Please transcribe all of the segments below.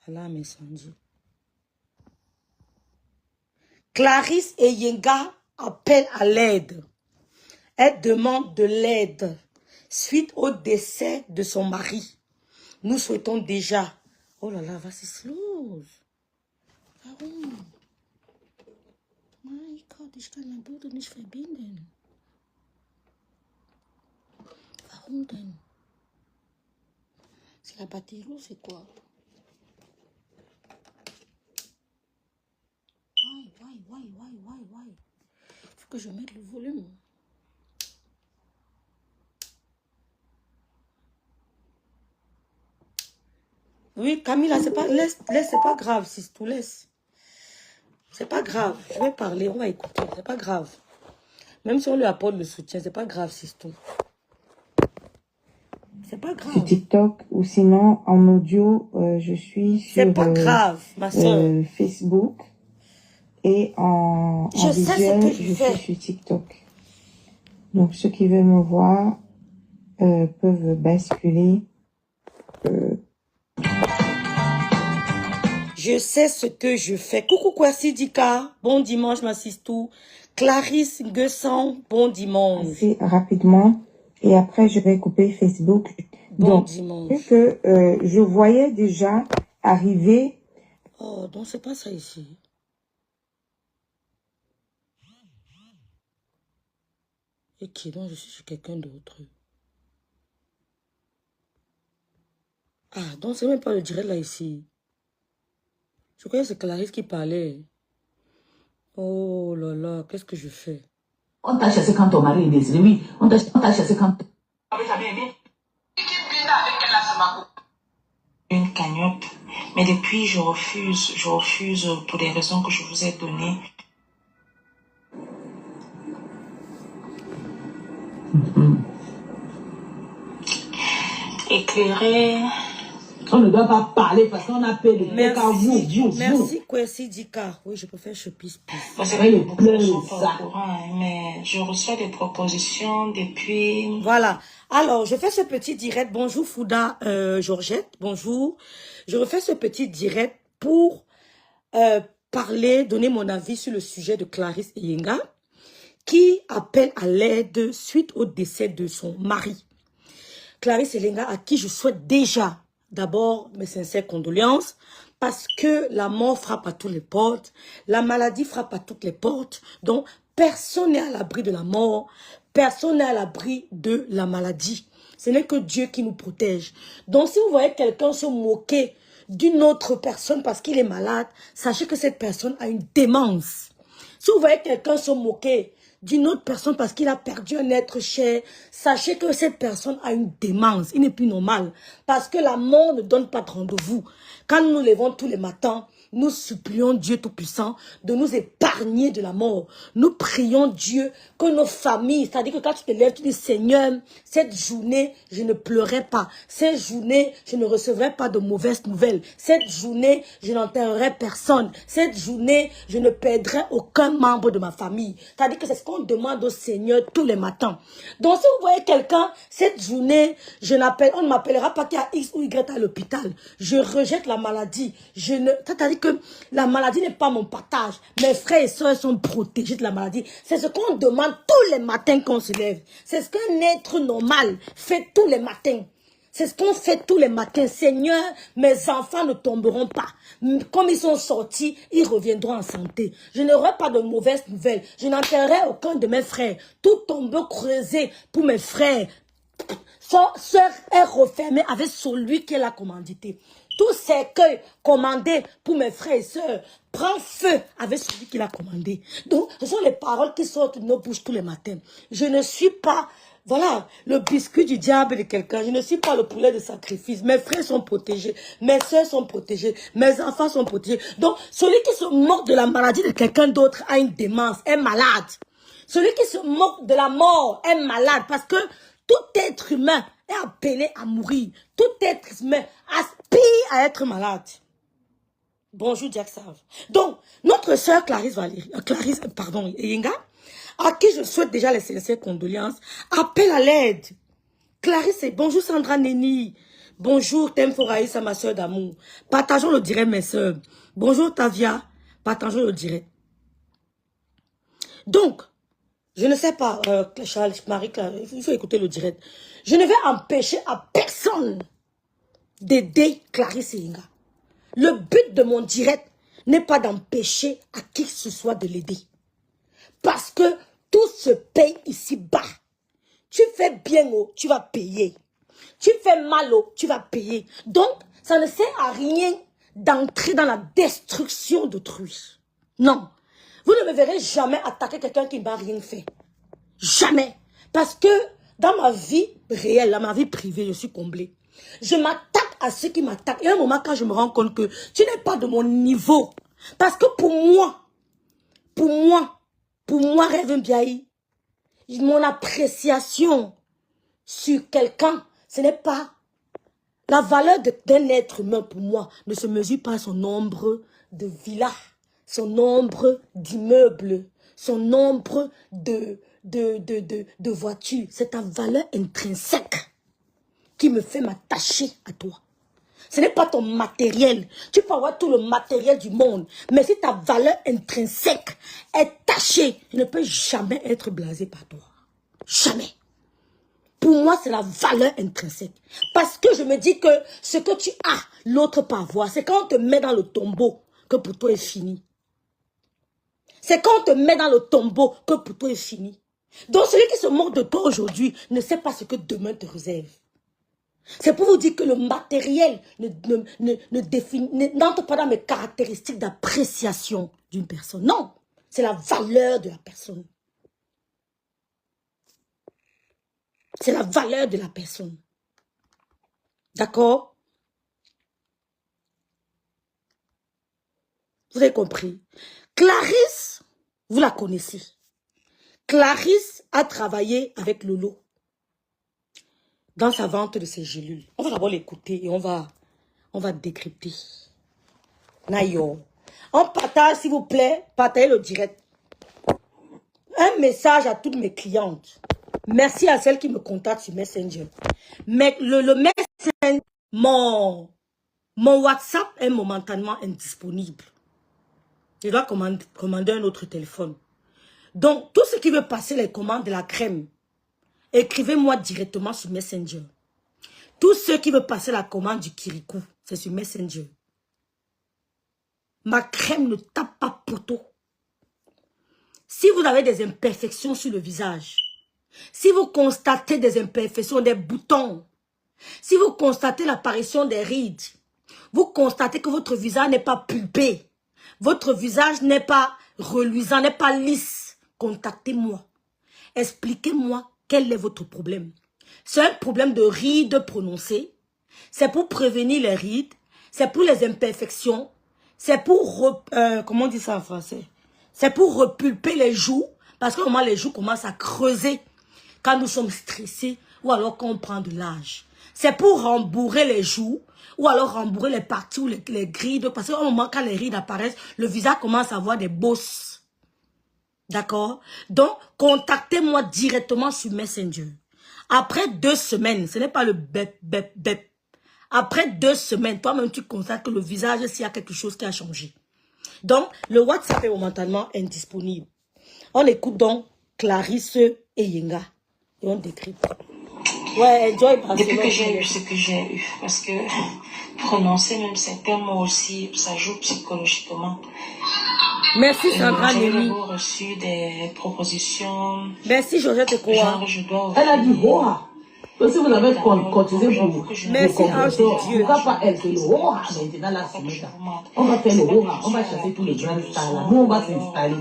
Allah m'incendie. Clarisse et Yenga appellent à l'aide. Elle demande de l'aide suite au décès de son mari. Nous souhaitons déjà... Oh là là, was ist los? Warum? Mein Gott, ich kann mein Bruder nicht verbinden. Warum denn? C'est la batterie ou c'est quoi? Why? Faut que je mette le volume. Oui, Camilla, c'est pas, laisse, c'est pas grave, si tout laisse. C'est pas grave, je vais parler, on va écouter, c'est pas grave. Même si on lui apporte le soutien, c'est pas grave, si tout. C'est pas grave. Sur TikTok ou sinon en audio, je suis sur pas grave, ma soeur. Facebook et en visuel, je suis sur TikTok. Donc ceux qui veulent me voir peuvent basculer. Je sais ce que je fais. Coucou Kwasi Dika, bon dimanche ma sistou. Clarisse Guesson, bon dimanche. Assez rapidement et après je vais couper Facebook. Bon donc, dimanche. Que je voyais déjà arriver. Oh, donc c'est pas ça ici. Et qui donc je suis chez quelqu'un d'autre. Ah, donc c'est même pas le direct là ici. Je crois que c'est Clarisse qui parlait. Oh là là, qu'est-ce que je fais? On t'a chassé quand ton mari est décédé, oui. On t'a chassé quand... Une cagnotte, mais depuis je refuse pour les raisons que je vous ai données. Éclairer... On ne doit pas parler parce qu'on a peur de Merci, Kwesi Dika. Oui, je préfère chepis. C'est vrai, les pleurs, ça. Mais je reçois des propositions depuis... Voilà. Alors, je fais ce petit direct. Bonjour, Fouda Georgette. Bonjour. Je refais ce petit direct pour parler, donner mon avis sur le sujet de Clarisse Yenga, qui appelle à l'aide suite au décès de son mari. Clarisse Yenga, à qui je souhaite déjà... D'abord, mes sincères condoléances, parce que la mort frappe à toutes les portes, la maladie frappe à toutes les portes, donc personne n'est à l'abri de la mort, personne n'est à l'abri de la maladie. Ce n'est que Dieu qui nous protège. Donc si vous voyez quelqu'un se moquer d'une autre personne parce qu'il est malade, sachez que cette personne a une démence. Si vous voyez quelqu'un se moquer d'une autre personne parce qu'il a perdu un être cher, sachez que cette personne a une démence. Il n'est plus normal. Parce que la mort ne donne pas de rendez-vous. Quand nous nous levons tous les matins, nous supplions Dieu Tout-Puissant de nous épargner de la mort. Nous prions Dieu que nos familles, c'est-à-dire que quand tu te lèves, tu dis Seigneur, cette journée, je ne pleurerai pas. Cette journée, je ne recevrai pas de mauvaises nouvelles. Cette journée, je n'enterrerai personne. Cette journée, je ne perdrai aucun membre de ma famille. C'est-à-dire que c'est ce qu'on demande au Seigneur tous les matins. Donc si vous voyez quelqu'un, cette journée, on ne m'appellera pas qu'il y a X ou Y à l'hôpital. Je rejette la maladie. C'est-à-dire que la maladie n'est pas mon partage. Mes frères et sœurs sont protégés de la maladie. C'est ce qu'on demande tous les matins qu'on se lève. C'est ce qu'un être normal fait tous les matins. C'est ce qu'on fait tous les matins. Seigneur, mes enfants ne tomberont pas. Comme ils sont sortis, ils reviendront en santé. Je n'aurai pas de mauvaises nouvelles. Je n'enterrerai aucun de mes frères. Tout tombeau creusé pour mes frères. Son sœur est refermée avec celui qui l'a commandité. Tout cercueil commandé pour mes frères et sœurs prend feu avec celui qui l'a commandé. Donc, ce sont les paroles qui sortent de nos bouches tous les matins. Je ne suis pas, voilà, le biscuit du diable de quelqu'un. Je ne suis pas le poulet de sacrifice. Mes frères sont protégés. Mes sœurs sont protégées. Mes enfants sont protégés. Donc, celui qui se moque de la maladie de quelqu'un d'autre a une démence, est malade. Celui qui se moque de la mort est malade parce que tout être humain est appelé à mourir. Tout être humain aspire à être malade. Bonjour, Jack Save. Donc, notre sœur Clarisse Yenga, à qui je souhaite déjà les sincères condoléances, appelle à l'aide. Clarisse, bonjour Sandra Neni. Bonjour, Temforaïsa, ma soeur d'amour. Partageons le direct, mes soeurs. Bonjour, Tavia. Partageons le direct. Donc, je ne sais pas, Charles, Marie, il faut écouter le direct. Je ne vais empêcher à personne d'aider Clarisse Yenga. Le but de mon direct n'est pas d'empêcher à qui que ce soit de l'aider. Parce que tout se paye ici-bas. Tu fais bien, oh, tu vas payer. Tu fais mal, oh, tu vas payer. Donc, ça ne sert à rien d'entrer dans la destruction d'autrui. Non. Vous ne me verrez jamais attaquer quelqu'un qui ne m'a rien fait. Jamais. Parce que dans ma vie réelle, dans ma vie privée, je suis comblée. Je m'attaque à ceux qui m'attaquent. Et à un moment, quand je me rends compte que tu n'es pas de mon niveau. Parce que pour moi, Reverend Biaï, mon appréciation sur quelqu'un, ce n'est pas la valeur d'un être humain pour moi, ne se mesure pas à son nombre de villas, son nombre d'immeubles, son nombre de voitures. C'est ta valeur intrinsèque qui me fait m'attacher à toi. Ce n'est pas ton matériel. Tu peux avoir tout le matériel du monde. Mais si ta valeur intrinsèque est tachée, je ne peux jamais être blasé par toi. Jamais. Pour moi, c'est la valeur intrinsèque. Parce que je me dis que ce que tu as, l'autre peut avoir. C'est quand on te met dans le tombeau que pour toi est fini. C'est quand on te met dans le tombeau que pour toi est fini. Donc celui qui se moque de toi aujourd'hui ne sait pas ce que demain te réserve. C'est pour vous dire que le matériel n'entre pas dans mes caractéristiques d'appréciation d'une personne. Non, c'est la valeur de la personne. C'est la valeur de la personne. D'accord? Vous avez compris? Clarisse, vous la connaissez. Clarisse a travaillé avec Lolo dans sa vente de ses gélules. On va d'abord l'écouter et on va décrypter. Nayo. On partage, s'il vous plaît, partagez le direct. Un message à toutes mes clientes. Merci à celles qui me contactent sur Messenger. Mais le Messenger, mon WhatsApp est momentanément indisponible. Je dois commander un autre téléphone. Donc, tout ce qui veut passer les commandes de la crème, écrivez-moi directement sur Messenger. Tous ceux qui veulent passer la commande du Kirikou, c'est sur Messenger. Ma crème ne tape pas poteau. Si vous avez des imperfections sur le visage, si vous constatez des imperfections, des boutons, si vous constatez l'apparition des rides, vous constatez que votre visage n'est pas pulpé, votre visage n'est pas reluisant, n'est pas lisse, contactez-moi. Expliquez-moi quel est votre problème. C'est un problème de rides prononcées. C'est pour prévenir les rides. C'est pour les imperfections. C'est pour, comment on dit ça en français? C'est pour repulper les joues. Parce qu'au moment les joues commencent à creuser quand nous sommes stressés ou alors quand on prend de l'âge. C'est pour rembourrer les joues ou alors rembourrer les parties ou les rides. Parce qu'au moment quand les rides apparaissent, le visage commence à avoir des bosses. D'accord? Donc, contactez-moi directement sur Messenger. Après 2 semaines, ce n'est pas le bep, bep, bep. Après 2 semaines, toi-même, tu constates que le visage, s'il y a quelque chose qui a changé. Donc, le WhatsApp est momentanément indisponible. On écoute donc Clarisse et Yenga. Et on décrypte. Ouais, enjoy. Depuis que j'ai eu ce que j'ai eu, parce que prononcer même certains mots aussi, ça joue psychologiquement. Merci Sandra Némi. J'ai reçu des propositions. Merci Georgette Koua. Elle a dit Hoa. Si vous avez cotisé pour merci Ange de Dieu. Pourquoi pas elle fait le Hoa maintenant la semaine? On va faire le Hoa, on va chasser tous les grands stars là. Nous on va s'installer.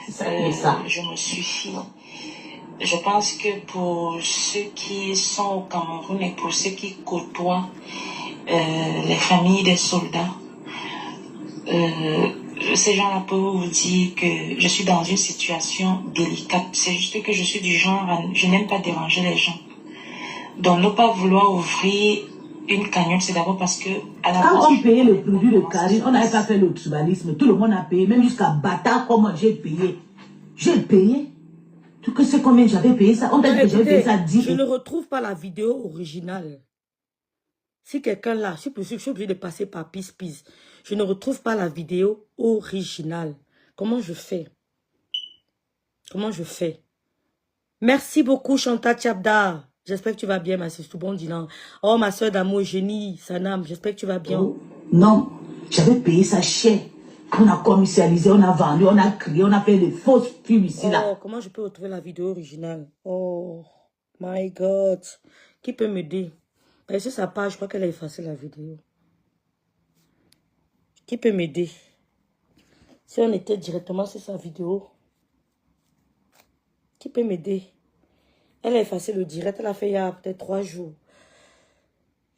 C'est ça. Je me suffis. Je pense que pour ceux qui sont au Cameroun et pour ceux qui côtoient les familles des soldats, ces gens-là peuvent vous dire que je suis dans une situation délicate. C'est juste que je suis du genre, je n'aime pas déranger les gens. Donc, ne pas vouloir ouvrir une cagnotte, c'est d'abord parce que... Quand on payait le produit de Karine, on n'avait pas fait le tribalisme. Tout le monde a payé, même jusqu'à Bata, comment j'ai payé. J'ai payé. Tu sais combien j'avais payé ça? On t'a dit que j'avais payé ça 10. Je ne retrouve pas la vidéo originale. Si quelqu'un là, je suis obligé de passer par Peace. Je ne retrouve pas la vidéo originale. Comment je fais? Comment je fais? Merci beaucoup, Chantal Tchabda. J'espère que tu vas bien, ma sœur. Tout bon dinan. Oh, ma soeur d'amour, génie, Sanam. J'espère que tu vas bien. Oh, non, j'avais payé ça cher. On a commercialisé, on a vendu, on a crié, on a fait des fausses pubs ici, là. Oh, comment je peux retrouver la vidéo originale? Oh, my God. Qui peut m'aider? Sur sa page, je crois qu'elle a effacé la vidéo. Qui peut m'aider? Si on était directement sur sa vidéo. Qui peut m'aider? Elle a effacé le direct. Elle a fait il y a peut-être 3 jours.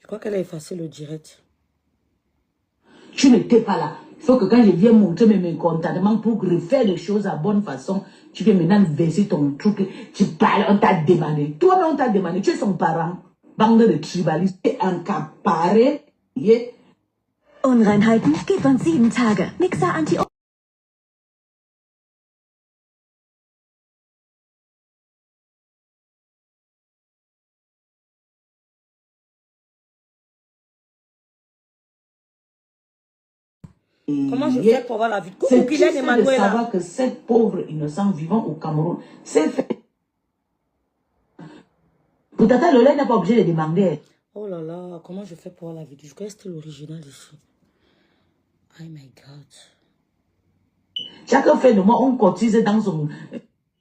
Je crois qu'elle a effacé le direct. Tu n'étais pas là. Il faut que quand je viens montrer mes mécontentements pour refaire les choses à bonne façon, tu viens maintenant verser ton truc. Tu parles, on t'a demandé. Toi-même, on t'a demandé. Tu es son parent. Bande de tribalistes. Tu es accaparé. Unreinheiten geht man 7 Tage. Nixa anti... Comment je fais pour avoir la vie? Coucou C'est Guylaine triste de Emmanuel. savoir que cette pauvre innocent vivant au Cameroun, c'est fait. Pour tata, le lait n'est pas obligé de demander. Oh là là, comment je fais pour avoir la vidéo? Je crois que c'était l'original ici. Oh my God. Chaque fin de mois, on cotise dans son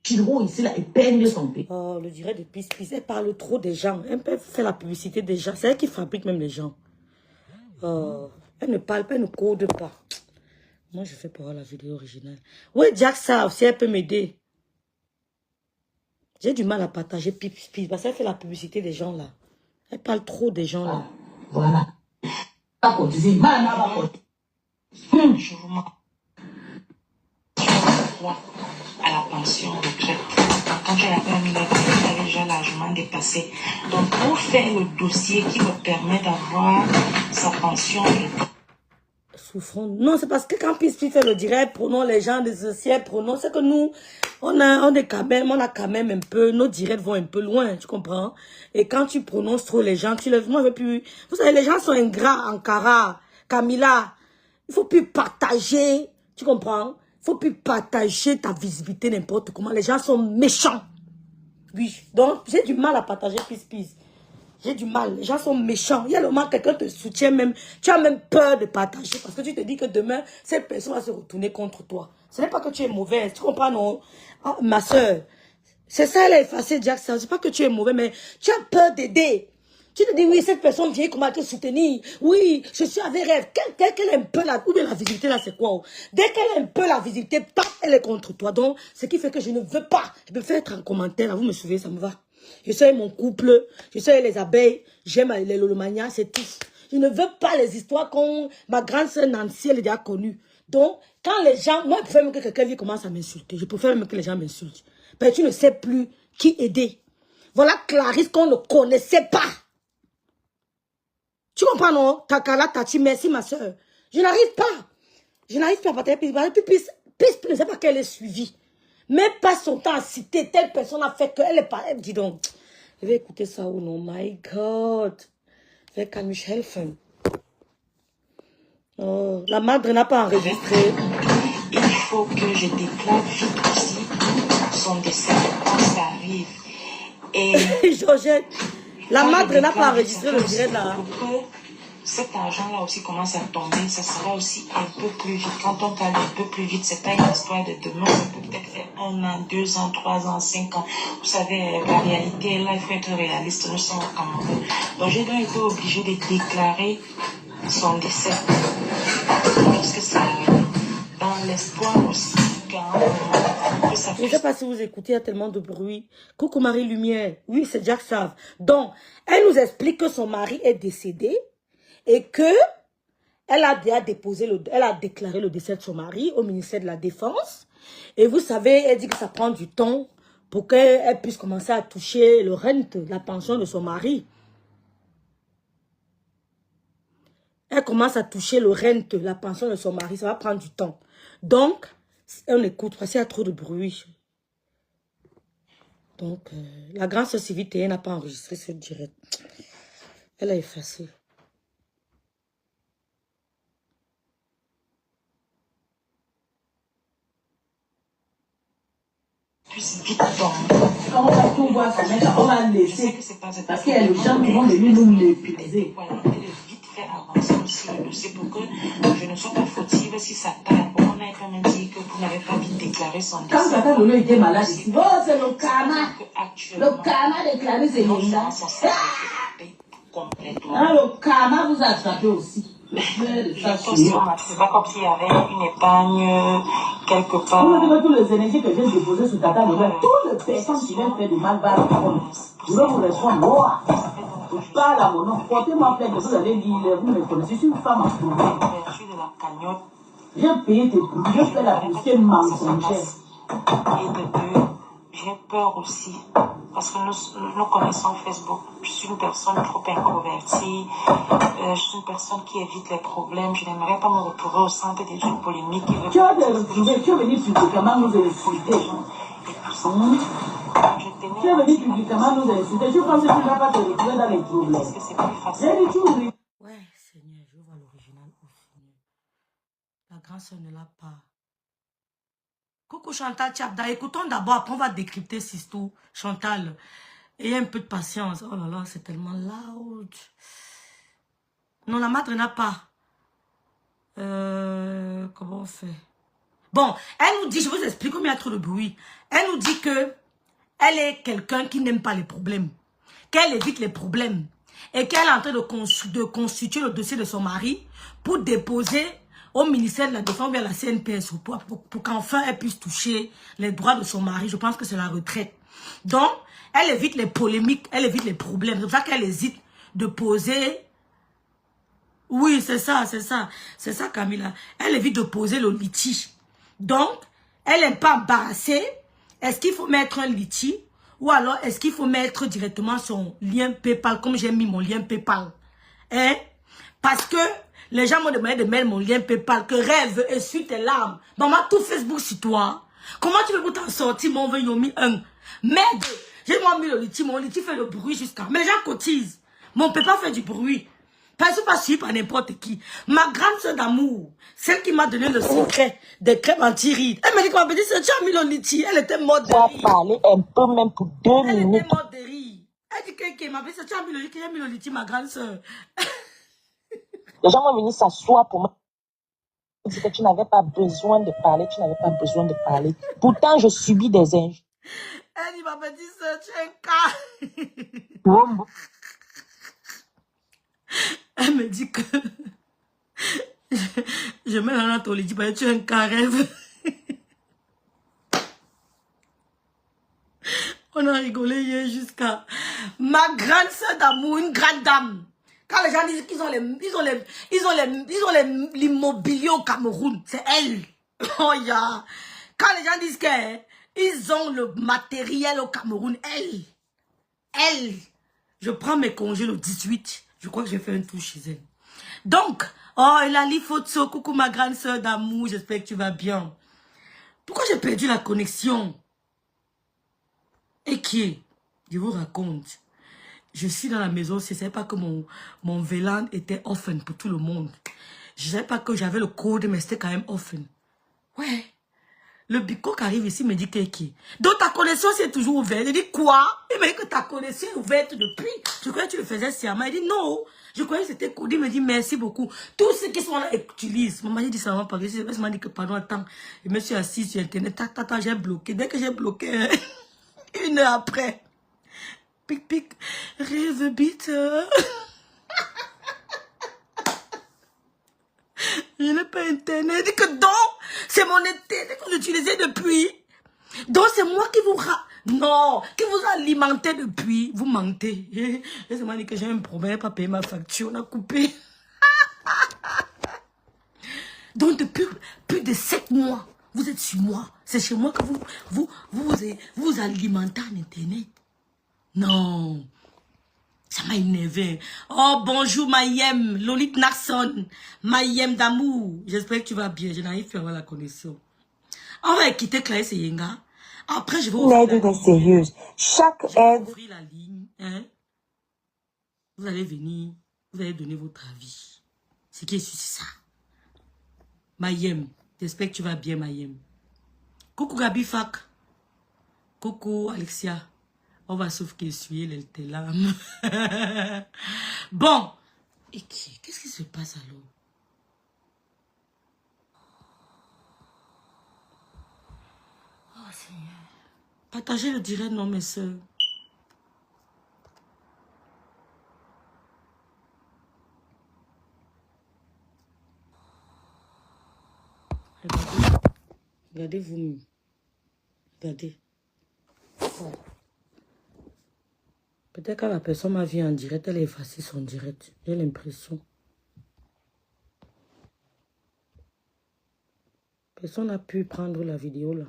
chiro ici, là, épingle son pays. Oh, le direct de Peace. Elle parle trop des gens. Elle peut faire la publicité des gens. C'est elle qui fabrique même les gens. Oh, elle ne parle pas, elle ne code pas. Moi, je fais pour avoir la vidéo originale. Oui, Jack Sav, si elle peut m'aider. J'ai du mal à partager Peace parce qu'elle fait la publicité des gens là. Elle parle trop des gens là. Voilà. Pas cotiser, Je vous montre à la pension retraite. Quand tu as la permis de tu avais déjà largement dépassé. Donc, pour faire le dossier qui me permet d'avoir sa pension retraite. Souffrons. Non, c'est parce que quand Peace fait le direct, prenons les gens des sociétés, prenons, c'est que nous, on a quand même un peu, nos directs vont un peu loin, tu comprends? Et quand tu prononces trop les gens, tu les, moi, je veux plus, vous savez, les gens sont ingrats, Ankara, Camilla, il faut plus partager, tu comprends? Il faut plus partager ta visibilité n'importe comment, les gens sont méchants. Oui, donc j'ai du mal à partager Peace. J'ai du mal, les gens sont méchants. Il y a le moment que quelqu'un te soutient même, tu as même peur de partager parce que tu te dis que demain, cette personne va se retourner contre toi. Ce n'est pas que tu es mauvaise, tu comprends, non? Oh, ma soeur, c'est ça, elle a effacé Jackson. C'est pas que tu es mauvais, mais tu as peur d'aider. Tu te dis, oui, cette personne vient comment te soutenir. Oui, je suis avec elle. Dès qu'elle a un peu la, ou bien la visibilité là, c'est quoi? Dès qu'elle a un peu la visibilité, paf, elle est contre toi. Donc, ce qui fait que je ne veux pas. Je peux faire être en commentaire, là, vous me suivez, ça me va. Je sais mon couple, je sais les abeilles, j'aime les lolomanias, c'est tout. Je ne veux pas les histoires qu'on... Ma grande sœur Nancy, elle est déjà connue. Donc, quand les gens... Moi, je préfère même que quelqu'un commence à m'insulter. Je préfère même que les gens m'insultent. Parce que tu ne sais plus qui aider. Voilà Clarisse qu'on ne connaissait pas. Tu comprends, non? Takala, Tati, merci ma soeur. Je n'arrive pas. Je n'arrive pas à partager. Puis, ne sait pas qu'elle est suivie. Mais pas son temps à citer telle personne a fait qu'elle est pas. Elle dit donc, je vais écouter ça ou non. My God. Wer kann mich helfen? Oh, la madre n'a pas enregistré. Il faut que je déclare vite aussi son décès quand ça arrive. Et Georgette, la madre n'a pas enregistré le direct là. Cet argent-là aussi commence à tomber, ça sera aussi un peu plus vite. Quand on parle un peu plus vite, c'est pas une histoire de demain, ça peut peut-être faire 1 an, 2 ans, 3 ans, 5 ans. Vous savez, la réalité, là, il faut être réaliste, nous sommes au Cameroun. Donc, j'ai donc été obligée de déclarer son décès. Lorsque ça arrive, dans l'espoir aussi que ça Je ne sais pas si vous écoutez, il y a tellement de bruit. Coucou Marie Lumière. Oui, c'est Jack Sav. Donc, elle nous explique que son mari est décédé. Et que elle a déjà elle a déclaré le décès de son mari au ministère de la Défense. Et vous savez, elle dit que ça prend du temps pour qu'elle puisse commencer à toucher le rente, la pension de son mari. Elle commence à toucher le rente, la pension de son mari, ça va prendre du temps. Donc, on écoute parce qu'il y a trop de bruit. Donc, la grande sœur Civité n'a pas enregistré ce direct. Elle a effacé. puisse vite tomber. Quand on va tout voir ça, on va laisser. Parce qu'il y a les gens qui vont venir nous l'épuiser. Voilà, vite faire avancer aussi le dossier pour que je ne sois pas fautive si ça tarde. On a quand même dit que vous n'avez pas vite déclaré son décès. Quand Tata Lolo était malade, ici, oh, c'est le karma. Le karma déclaré, c'est Linda. Ah, le karma vous a attrapé aussi. C'est pas comme s'il y avait une épargne quelque part. Vous me dites tous les énergies que j'ai déposées sur Tata Lolo, toutes les personnes qui viennent faire du mal va répondre. Je vais vous répondre. Je parle à mon nom. Portez-moi plainte, vous allez dire, vous me connaissez, je suis une femme en trouver. J'ai payé tes prix, je fais la poussière mensongère. Et de deux, j'ai peur aussi. Parce que nous connaissons Facebook. Je suis une personne trop introvertie. Je suis une personne qui évite les problèmes. Je n'aimerais pas me retrouver au centre des trucs polémiques. Tu es venu publiquement nous insulter. Tu es venu publiquement nous insulter. Je pense que tu ne vas pas te retrouver dans les problèmes. Parce que c'est plus facile. Ouais, Seigneur, je vois l'original au Seigneur. La grande sœur ne l'a pas. Coucou Chantal Tchabda, écoutons d'abord, après on va décrypter Sistou. Chantal, ayez un peu de patience. Oh là là, c'est tellement loud. Non, la madre n'a pas. Comment on fait? Bon, elle nous dit, je vous explique comment il y a trop de bruit. Elle nous dit que elle est quelqu'un qui n'aime pas les problèmes. Qu'elle évite les problèmes. Et qu'elle est en train de constituer le dossier de son mari pour déposer au ministère de la Défense ou à la CNPS pour qu'enfin elle puisse toucher les droits de son mari. Je pense que c'est la retraite. Donc, elle évite les polémiques, elle évite les problèmes. C'est pour ça qu'elle hésite de poser... Oui, c'est ça, c'est ça. C'est ça, Camilla. Elle évite de poser le litige. Donc, elle n'est pas embarrassée. Est-ce qu'il faut mettre un litige ou alors est-ce qu'il faut mettre directement son lien PayPal comme j'ai mis mon lien PayPal? Hein? Parce que les gens m'ont demandé de mettre mon lien PayPal, que rêve, essuie tes larmes. Maman, tout Facebook sur toi. Comment tu veux pour t'en sortir, mon veut, ils ont mis un. Merde, j'ai moi mis le litige, mon litige fait le bruit jusqu'à... Mais les gens cotisent. Mon PayPal fait du bruit. Parce que pas suivre par n'importe qui. Ma grande soeur d'amour, celle qui m'a donné le secret des crèmes anti-rides. Elle m'a dit que ma petite soeur, tu as mis le litige. Elle était morte de rire. Tu as parlé un peu même pour 2 minutes. Elle était morte de rire. Elle dit que ma petite soeur, tu as mis le litige, ma grande soeur. Les gens vont venir s'asseoir pour me dire que tu n'avais pas besoin de parler, tu n'avais pas besoin de parler. Pourtant, je subis des injures. Elle dit, ma petite soeur, tu es un cas. Elle me dit que je mets dans ton lit, tu es un cas rêve. On a rigolé hier jusqu'à ma grande soeur d'amour, une grande dame. Quand les gens disent qu'ils ont l'immobilier au Cameroun, c'est elle. Oh yeah. Quand les gens disent qu'ils ont le matériel au Cameroun, elle. Je prends mes congés le 18. Je crois que j'ai fait un tour chez elle. Donc, oh, Elali Fotso, coucou ma grande soeur d'amour, j'espère que tu vas bien. Pourquoi j'ai perdu la connexion? Et qui est? Je vous raconte. Je suis dans la maison, je ne savais pas que mon VLAN était open pour tout le monde. Je ne savais pas que j'avais le code, mais c'était quand même open. Ouais. Le bico qui arrive ici me dit qui. Donc ta connexion c'est toujours ouverte. Il dit quoi? Il m'a dit que ta connexion est ouverte depuis. Je croyais que tu le faisais sciemment. Il dit non. Je croyais que c'était codé. Il me dit merci beaucoup. Tous ceux qui sont là utilisent. Maman dit ça va pas. Elle m'a dit que pardon, attends. Je me suis assise sur internet. Tata, j'ai bloqué. Dès que j'ai bloqué, 1 heure après. Pic, pic. Rêve bite. Je n'ai pas internet. Il dit que donc, c'est mon internet que j'utilisais depuis. Donc c'est moi qui vous... Non, qui vous alimentez depuis. Vous mentez. Je m'a dit que j'ai un problème, pas payer ma facture, on a coupé. Donc depuis plus de 7 mois, vous êtes sur moi. C'est chez moi que vous alimentez en internet. Non. Ça m'a énervé. Oh, bonjour, Mayem. Lolit Narson. Mayem d'amour. J'espère que tu vas bien. Je n'arrive plus à avoir la connexion. On va quitter Clarisse et Yenga. Après, je vais ouvrir une aide est sérieuse. Chaque aide. ouvrir la ligne. Hein? Vous allez venir. Vous allez donner votre avis. Ce qui est sûr, c'est ça. Mayem. J'espère que tu vas bien, Mayem. Coucou, Gabi Fak. Coucou Alexia. On va sauf qu'essuyer tes larmes. Bon. Et qu'est-ce qui se passe alors? Oh Seigneur. Partagez le direct, non mes soeurs. Regardez. Regardez-vous. Regardez. Oh. Peut-être quand la personne m'a vu en direct, elle a effacé son direct. J'ai l'impression. Personne n'a pu prendre la vidéo là.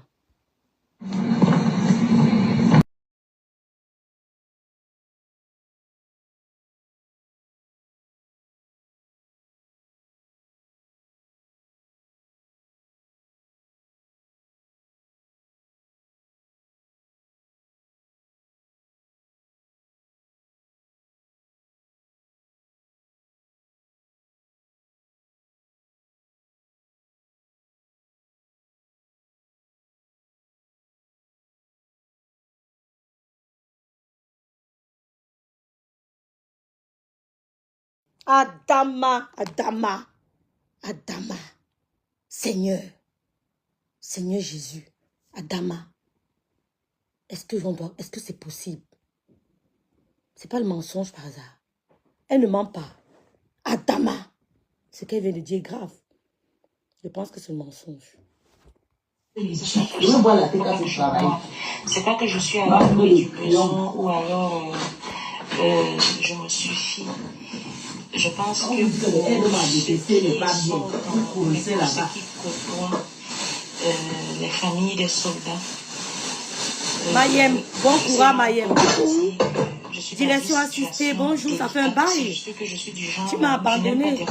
Adama, Adama, Adama. Seigneur, Seigneur Jésus, Adama. Est-ce que c'est possible? C'est pas le mensonge par hasard. Elle ne ment pas. Adama. Ce qu'elle vient de dire est grave. Je pense que c'est le mensonge. C'est pas que je suis à l'abri du besoin ou alors je me suffis. Je pense que les familles des soldats. Mayem, bon courage Mayem. Direction assistée, bonjour, ça fait un bail. Tu m'as abandonné.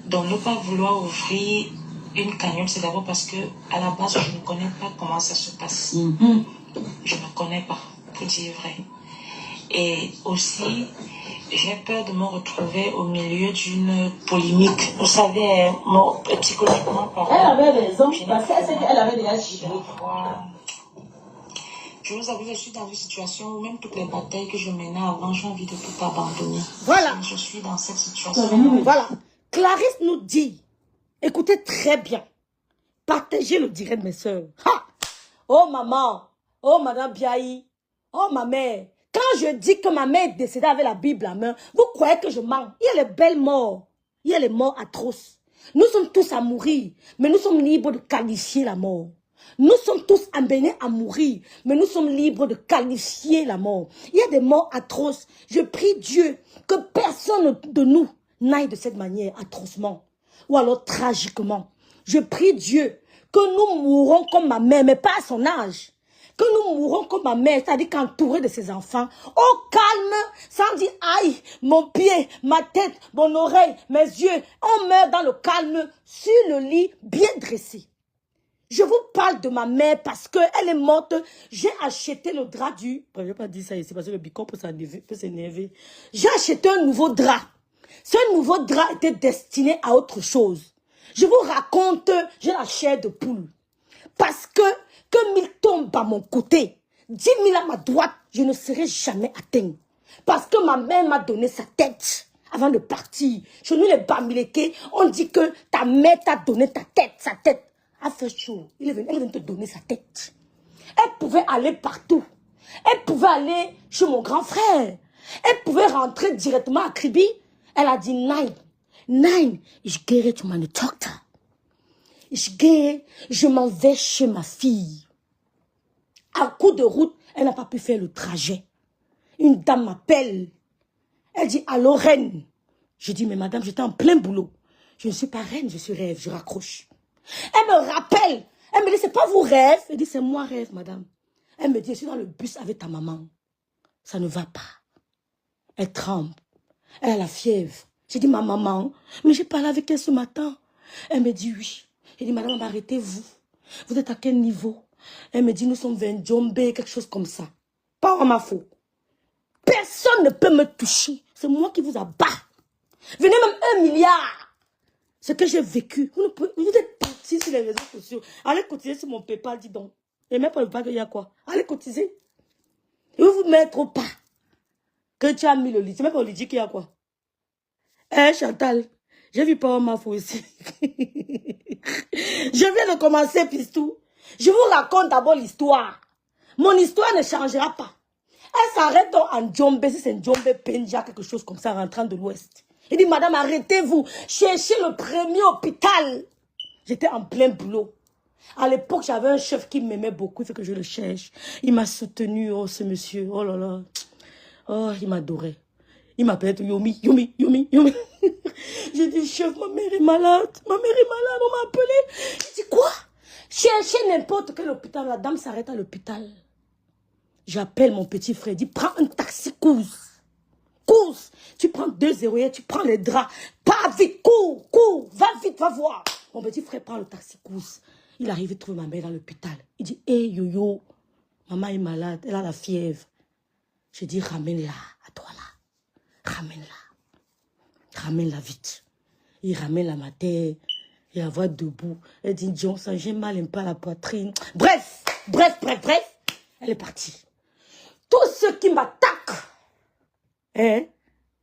Donc ne pas vouloir ouvrir une cagnotte, c'est d'abord parce que à la base je ne connais pas comment ça se passe. Je ne connais pas, pour dire vrai. Et aussi, j'ai peur de me retrouver au milieu d'une polémique. Vous savez, psychologiquement parlant. Elle avait raison, parce qu'elle avait déjà chiffré. Je vous avoue, je suis dans une situation où même toutes les batailles que je menais avant, j'ai envie de tout abandonner. Voilà. Je suis dans cette situation. Voilà. Clarisse nous dit, écoutez très bien, partagez le direct, mes soeurs. Ha! Oh maman, oh madame Biaï, oh ma mère. Quand je dis que ma mère est décédée avec la Bible à main, vous croyez que je mens? Il y a les belles morts, il y a les morts atroces. Nous sommes tous à mourir, mais nous sommes libres de qualifier la mort. Nous sommes tous amenés à mourir, mais nous sommes libres de qualifier la mort. Il y a des morts atroces. Je prie Dieu que personne de nous n'aille de cette manière atrocement, ou alors tragiquement. Je prie Dieu que nous mourrons comme ma mère, mais pas à son âge. Que nous mourrons comme ma mère, c'est-à-dire qu'entourée de ses enfants, au calme, sans dire aïe, mon pied, ma tête, mon oreille, mes yeux. On meurt dans le calme, sur le lit, bien dressé. Je vous parle de ma mère parce qu'elle est morte. J'ai acheté le drap du... Bon, je ne vais pas dire ça ici parce que le bicon peut s'énerver. J'ai acheté un nouveau drap. Ce nouveau drap était destiné à autre chose. Je vous raconte, j'ai la chair de poule. Parce que 1000 tombent à mon côté, 10 000 à ma droite, je ne serai jamais atteint. Parce que ma mère m'a donné sa tête avant de partir. Chez nous, les Bamileke, on dit que ta mère t'a donné ta tête, sa tête. Elle fait chaud. Elle vient te donner sa tête. Elle pouvait aller partout. Elle pouvait aller chez mon grand frère. Elle pouvait rentrer directement à Kribi. Elle a dit, Nein, ich gehe zu meiner Tochter. Je m'en vais chez ma fille. À coup de route, elle n'a pas pu faire le trajet. Une dame m'appelle. Elle dit, allô, reine. Je dis, mais madame, j'étais en plein boulot. Je ne suis pas reine, je suis rêve, je raccroche. Elle me rappelle. Elle me dit, c'est pas vous rêve. Elle dit, c'est moi rêve, madame. Elle me dit, je suis dans le bus avec ta maman. Ça ne va pas. Elle tremble. Elle a la fièvre. J'ai dit, ma maman, mais j'ai parlé avec elle ce matin. Elle me dit, oui. J'ai dit, madame, arrêtez-vous. Vous êtes à quel niveau? Elle me dit, nous sommes 20 Djombe, quelque chose comme ça. Pas à ma faute. Personne ne peut me toucher. C'est moi qui vous abats. Venez même 1 milliard. Ce que j'ai vécu. Vous êtes partis sur les réseaux sociaux. Allez continuer sur mon PayPal, dis donc. Et même pour le pas qu'il y a quoi? Allez cotiser. Il va vous mettre au pas. Que tu as mis le lit. C'est même pas le lit qu'il y a quoi? Eh, Chantal, j'ai vu pas ma fou ici. Je viens de commencer, Pistou. Je vous raconte d'abord l'histoire. Mon histoire ne changera pas. Elle s'arrête donc en Djombe, si c'est Djombe Penja, quelque chose comme ça, rentrant de l'Ouest. Il dit, madame, arrêtez-vous. Cherchez le premier hôpital. J'étais en plein boulot. À l'époque, j'avais un chef qui m'aimait beaucoup. Il fait que je le cherche. Il m'a soutenu, oh, ce monsieur. Oh là là. Oh, il m'adorait. Il m'appelait Yomi, Yomi, Yomi, Yomi. J'ai dit, chef, ma mère est malade. Ma mère est malade, on m'a appelé. Il dit, quoi? Cherchez n'importe quel hôpital. La dame s'arrête à l'hôpital. J'appelle mon petit frère. Il dit, prends un taxi, course. Course. Tu prends 2 héroïnes, tu prends les draps. Pas vite, cours, cours. Va vite, va voir. Mon petit frère prend le taxi, course. Il arrive et trouve ma mère dans l'hôpital. Il dit, hé, Yo-Yo, maman est malade, elle a la fièvre. Je dis, ramène-la, à toi là. Ramène-la. Ramène-la vite. Il ramène la mater. Il la voit debout. Elle dit, Johnson, j'ai mal un peu à la poitrine. Bref. Elle est partie. Tous ceux qui m'attaquent, hein,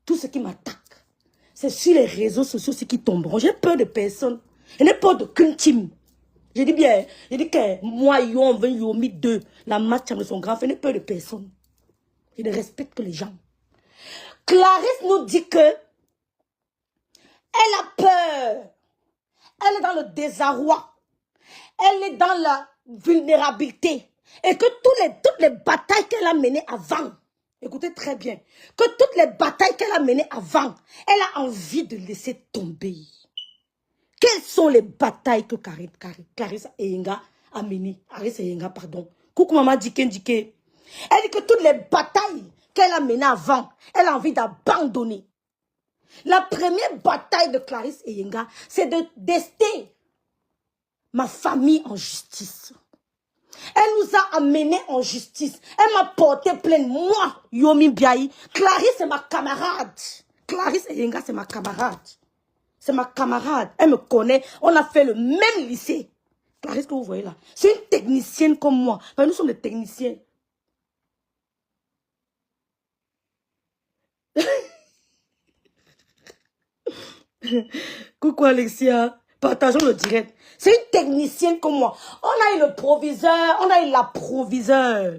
tous ceux qui m'attaquent, c'est sur les réseaux sociaux qui tomberont. J'ai peur de personne. Je n'ai peur d'aucune team. Je dis bien, je dis que moi, Yomi 2, la match de son grand frère, je n'ai peur de personne. Je ne respecte que les gens. Clarisse nous dit que elle a peur. Elle est dans le désarroi. Elle est dans la vulnérabilité. Et que toutes les batailles qu'elle a menées avant, écoutez très bien, que toutes les batailles qu'elle a menées avant, elle a envie de laisser tomber. Quelles sont les batailles que Clarisse Eyenga a menées? Clarisse Eyenga, pardon. Coucou maman Diken Dike. Elle dit que toutes les batailles qu'elle a menées avant, elle a envie d'abandonner. La première bataille de Clarisse Eyenga, c'est de tester ma famille en justice. Elle nous a amenés en justice. Elle m'a porté plainte. Moi, Yomi Biaï. Clarisse est ma camarade. Clarisse Eyenga, c'est ma camarade. C'est ma camarade. Elle me connaît. On a fait le même lycée. Clarisse que vous voyez là. C'est une technicienne comme moi. Enfin, nous sommes des techniciens. Coucou Alexia. Partageons le direct. C'est une technicienne comme moi. On a eu le proviseur, on a eu la proviseure.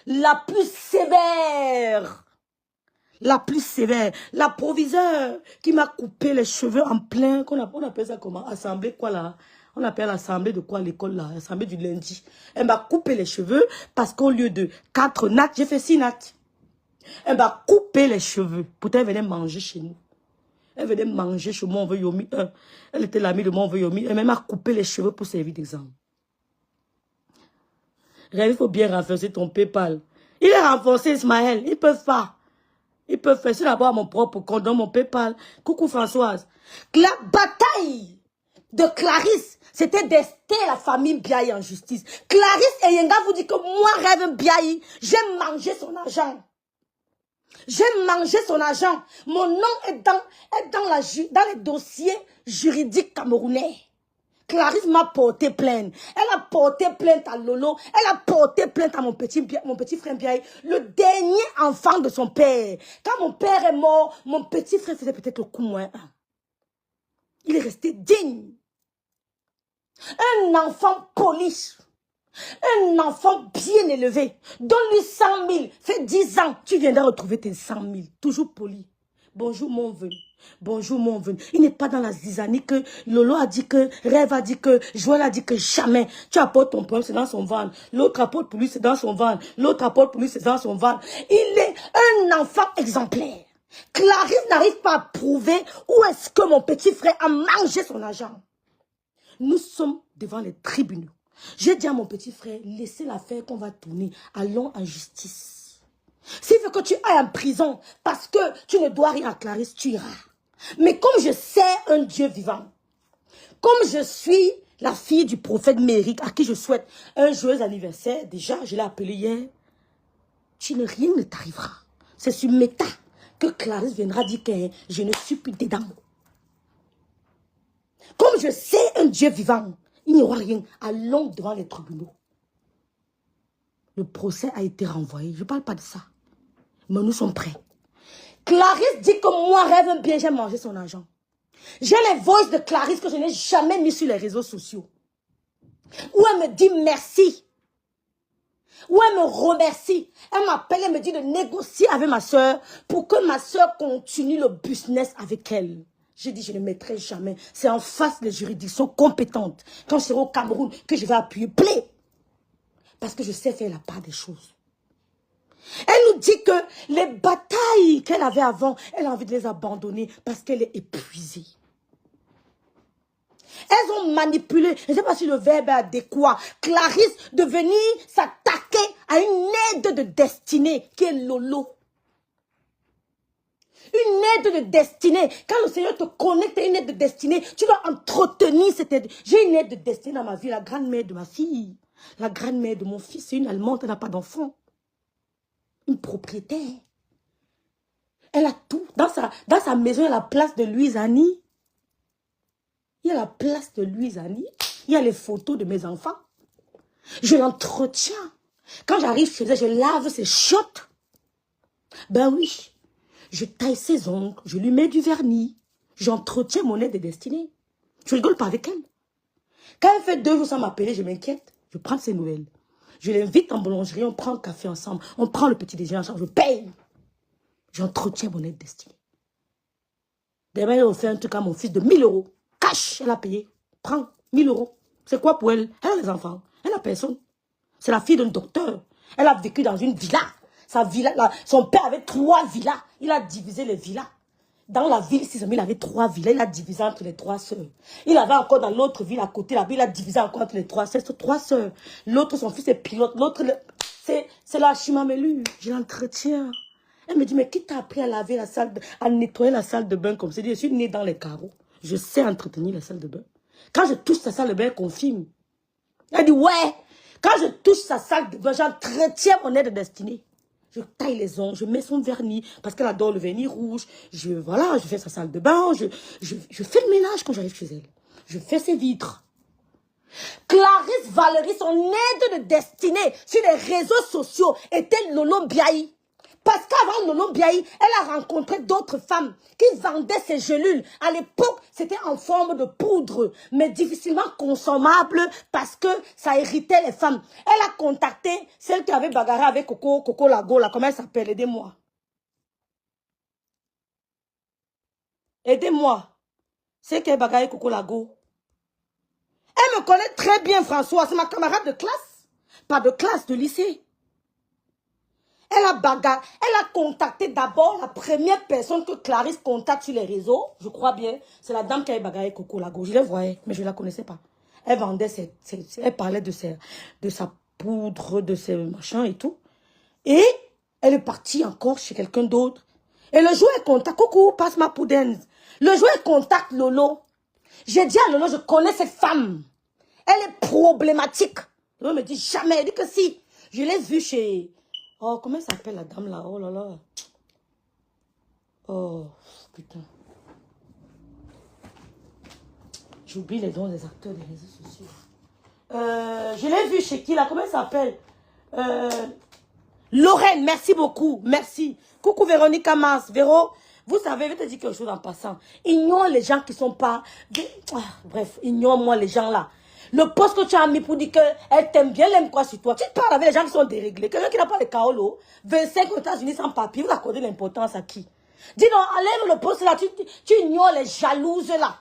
La plus sévère. La plus sévère. La proviseure qui m'a coupé les cheveux en plein. On appelle ça comment? Assemblée quoi là? On appelle l'assemblée de quoi l'école là? Assemblée du lundi. Elle m'a coupé les cheveux parce qu'au lieu de 4 nattes, j'ai fait 6 nattes. Elle m'a coupé les cheveux. Pourtant elle venait manger chez nous. Elle venait manger chez moi, on veut Yomi 1. Elle était l'amie de moi, on veut Yomi 1. Elle m'a coupé les cheveux pour servir d'exemple. Il faut bien renforcer ton PayPal. Il est renforcé, Ismaël. Ils peuvent pas. Ils peuvent faire. C'est d'abord mon propre compte dans mon PayPal. Coucou Françoise. La bataille de Clarisse, c'était d'ester la famille Biaï en justice. Clarisse Eyenga vous dit que moi, rêve Biaï, j'ai mangé son argent. J'ai mangé son argent. Mon nom est dans les dossiers juridiques camerounais. Clarisse m'a porté plainte. Elle a porté plainte à Lolo. Elle a porté plainte à mon petit frère Biaï, le dernier enfant de son père. Quand mon père est mort, mon petit frère faisait peut-être le coup moins 1. Il est resté digne. Un enfant poli. Un enfant bien élevé. Donne-lui 100 000. Fait 10 ans. Tu viendras retrouver tes 100 000. Toujours poli. Bonjour mon venu. Bonjour mon venu. Il n'est pas dans la zizanie que Lolo a dit que, Rêve a dit que, Joël a dit que jamais. Tu apportes ton problème, c'est dans son ventre. L'autre apporte pour lui, c'est dans son ventre. L'autre apporte pour lui, c'est dans son ventre. Il est un enfant exemplaire. Clarisse n'arrive pas à prouver où est-ce que mon petit frère a mangé son argent. Nous sommes devant les tribunaux. J'ai dit à mon petit frère, laissez l'affaire qu'on va tourner. Allons en justice. S'il veut que tu ailles en prison parce que tu ne dois rien à Clarisse, tu iras. Mais comme je sais un Dieu vivant, comme je suis la fille du prophète Méric, à qui je souhaite un joyeux anniversaire, déjà, je l'ai appelé hier, rien ne t'arrivera. C'est sur Meta que Clarisse viendra dire que je ne suis plus dedans. Comme je sais un Dieu vivant, il n'y aura rien. Allons devant les tribunaux. Le procès a été renvoyé. Je ne parle pas de ça. Mais nous sommes prêts. Clarisse dit que moi, rêve bien, j'ai mangé son argent. J'ai les voices de Clarisse que je n'ai jamais mis sur les réseaux sociaux. Où elle me dit merci. Où elle me remercie. Elle m'appelle et me dit de négocier avec ma soeur pour que ma soeur continue le business avec elle. J'ai dit, je ne mettrai jamais. C'est en face des juridictions compétentes. Quand je serai au Cameroun, que je vais appuyer. Play. Parce que je sais faire la part des choses. Elle nous dit que les batailles qu'elle avait avant, elle a envie de les abandonner parce qu'elle est épuisée. Elles ont manipulé, je ne sais pas si le verbe est adéquat, Clarisse de venir s'attaquer à une aide de destinée qui est Lolo. Une aide de destinée. Quand le Seigneur te connecte à une aide de destinée, tu dois entretenir cette aide. J'ai une aide de destinée dans ma vie, la grand-mère de ma fille, la grand-mère de mon fils, c'est une Allemande, elle n'a pas d'enfant. Une propriétaire. Elle a tout. Dans sa maison, il y a la place de Louise Annie. Il y a la place de Louise Annie. Il y a les photos de mes enfants. Je l'entretiens. Quand j'arrive chez elle, je lave ses chiottes. Ben oui. Je taille ses ongles. Je lui mets du vernis. J'entretiens mon aide de destinée. Je rigole pas avec elle. Quand elle fait 2 jours sans m'appeler, je m'inquiète. Je prends ses nouvelles. Je l'invite en boulangerie, on prend le café ensemble, on prend le petit déjeuner ensemble, je paye. J'entretiens mon aide destinée. Demain, elle a fait un truc à mon fils de 1000 €. Cash, elle a payé. Prends 1000 €. C'est quoi pour elle? Elle a les enfants. Elle n'a personne. C'est la fille d'un docteur. Elle a vécu dans une villa. Sa villa là, son père avait 3 villas. Il a divisé les villas. Dans la ville, il avait 3 villas. Il a divisé entre les 3 sœurs. Il avait encore dans l'autre ville à côté, là, il a divisé encore entre les 3 sœurs. 3 sœurs. L'autre, son fils est pilote. L'autre, c'est la Chimamelu. Je l'entretiens. Elle me dit, mais qui t'a appris à laver la salle, à nettoyer la salle de bain comme ça? Je suis née dans les carreaux. Je sais entretenir la salle de bain. Quand je touche sa salle de bain, elle confirme. Elle dit, ouais. Quand je touche sa salle de bain, j'entretiens mon aide de destinée. Je taille les ongles, je mets son vernis, parce qu'elle adore le vernis rouge. Je fais sa salle de bain, je fais le ménage quand j'arrive chez elle. Je fais ses vitres. Clarisse Valérie, son aide de destinée sur les réseaux sociaux était Lolo Biaï. Parce qu'avant Lolo Biaï, elle a rencontré d'autres femmes qui vendaient ces gélules. À l'époque, c'était en forme de poudre, mais difficilement consommable parce que ça irritait les femmes. Elle a contacté celle qui avait bagarré avec Coco Lago, là, comment elle s'appelle? Aidez-moi. Aidez-moi. C'est qui a bagarré avec Coco Lago. Elle me connaît très bien, François. C'est ma camarade de classe. Pas de classe, de lycée. Elle a contacté d'abord la première personne que Clarisse contacte sur les réseaux. Je crois bien. C'est la dame qui avait bagarré Coco Lago. Je la voyais, mais je ne la connaissais pas. Elle vendait elle parlait de sa poudre, de ses machins et tout. Et elle est partie encore chez quelqu'un d'autre. Et le jour elle contacte, coucou, passe ma poudre. Le jour elle contacte Lolo. J'ai dit à Lolo, je connais cette femme. Elle est problématique. Lolo me dit jamais. Elle dit que si. Je l'ai vue chez... Oh, comment elle s'appelle la dame là? Oh là là. Oh, putain. J'oublie les noms des acteurs des réseaux sociaux. Je l'ai vue chez qui là? Comment elle s'appelle? Lorraine, merci beaucoup. Merci. Coucou Véronique Amas. Véro, vous savez, je vais te dire quelque chose en passant. Ignore les gens qui sont pas... bref, ignore-moi les gens là. Le poste que tu as mis pour dire qu'elle t'aime bien, elle aime quoi sur toi. Tu parles avec les gens qui sont déréglés. Quelqu'un qui n'a pas les kaolo, 25 aux États-Unis sans papier, vous accordez l'importance à qui? Dis donc, enlève le poste là, tu ignores les jalouses là.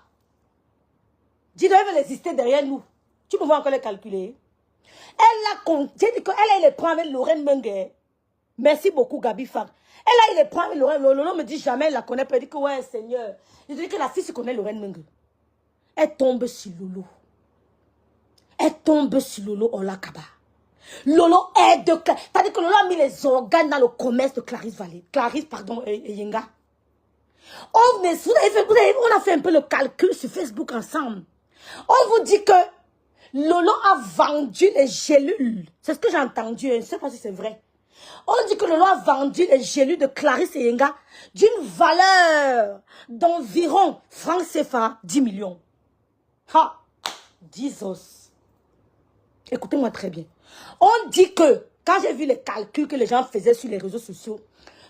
Dis donc, elle veut exister derrière nous. Tu peux encore les calculer. Elle a compté, elle les prend avec Lorraine Mengue. Merci beaucoup, Gabi Fak. Elle les prend avec Lorraine. Lolo me dit jamais, elle la connaît pas. Elle dit que ouais, Seigneur. Je dis que la fille se connaît Lorraine Mengue. Elle tombe sur Lolo. Elle tombe sur Lolo Olakaba. Lolo est de... C'est-à-dire que Lolo a mis les organes dans le commerce de Clarisse Vallée. Clarisse, pardon, Yenga. On a fait un peu le calcul sur Facebook ensemble. On vous dit que Lolo a vendu les gélules. C'est ce que j'ai entendu. Je ne sais pas si c'est vrai. On dit que Lolo a vendu les gélules de Clarisse et Yenga d'une valeur d'environ francs CFA 10 millions. Ha! 10 os. Écoutez-moi très bien. On dit que quand j'ai vu les calculs que les gens faisaient sur les réseaux sociaux,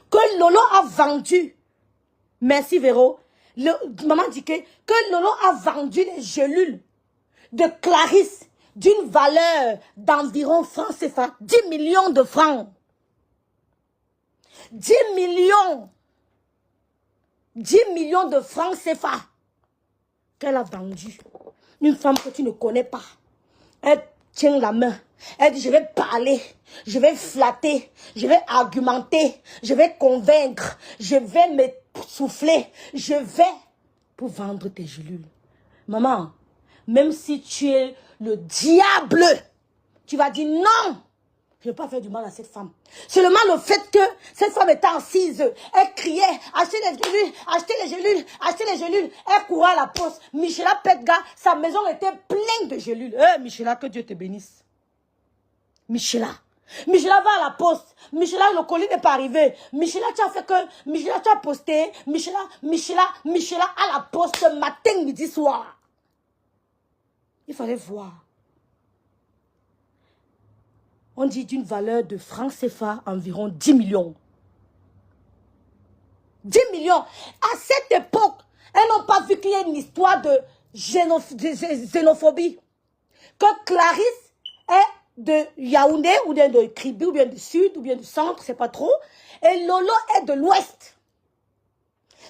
que Lolo a vendu, merci Véro, maman dit que Lolo a vendu les gélules de Clarisse d'une valeur d'environ francs CFA, 10 millions de francs. 10 millions. 10 millions de francs CFA qu'elle a vendu. Une femme que tu ne connais pas. Elle tient la main. Elle dit, je vais parler, je vais flatter, je vais argumenter, je vais convaincre, je vais me souffler, je vais pour vendre tes gélules. Maman, même si tu es le diable, tu vas dire non. Je ne vais pas faire du mal à cette femme. Seulement le fait que cette femme était assise, elle criait, achetez les gélules, achetez les gélules, achetez les gélules. Elle courait à la poste. Michela Petga, sa maison était pleine de gélules. Michela, que Dieu te bénisse. Michela. Michela va à la poste. Michela, le colis n'est pas arrivé. Michela, tu as fait que... Michela, tu as posté. Michela, à la poste, matin, midi, soir. Il fallait voir. On dit d'une valeur de francs CFA environ 10 millions. 10 millions. À cette époque, elles n'ont pas vu qu'il y a une histoire de xénophobie. Que Clarisse est de Yaoundé, ou bien de Kribi, ou bien du sud, ou bien du centre, c'est pas trop. Et Lolo est de l'ouest.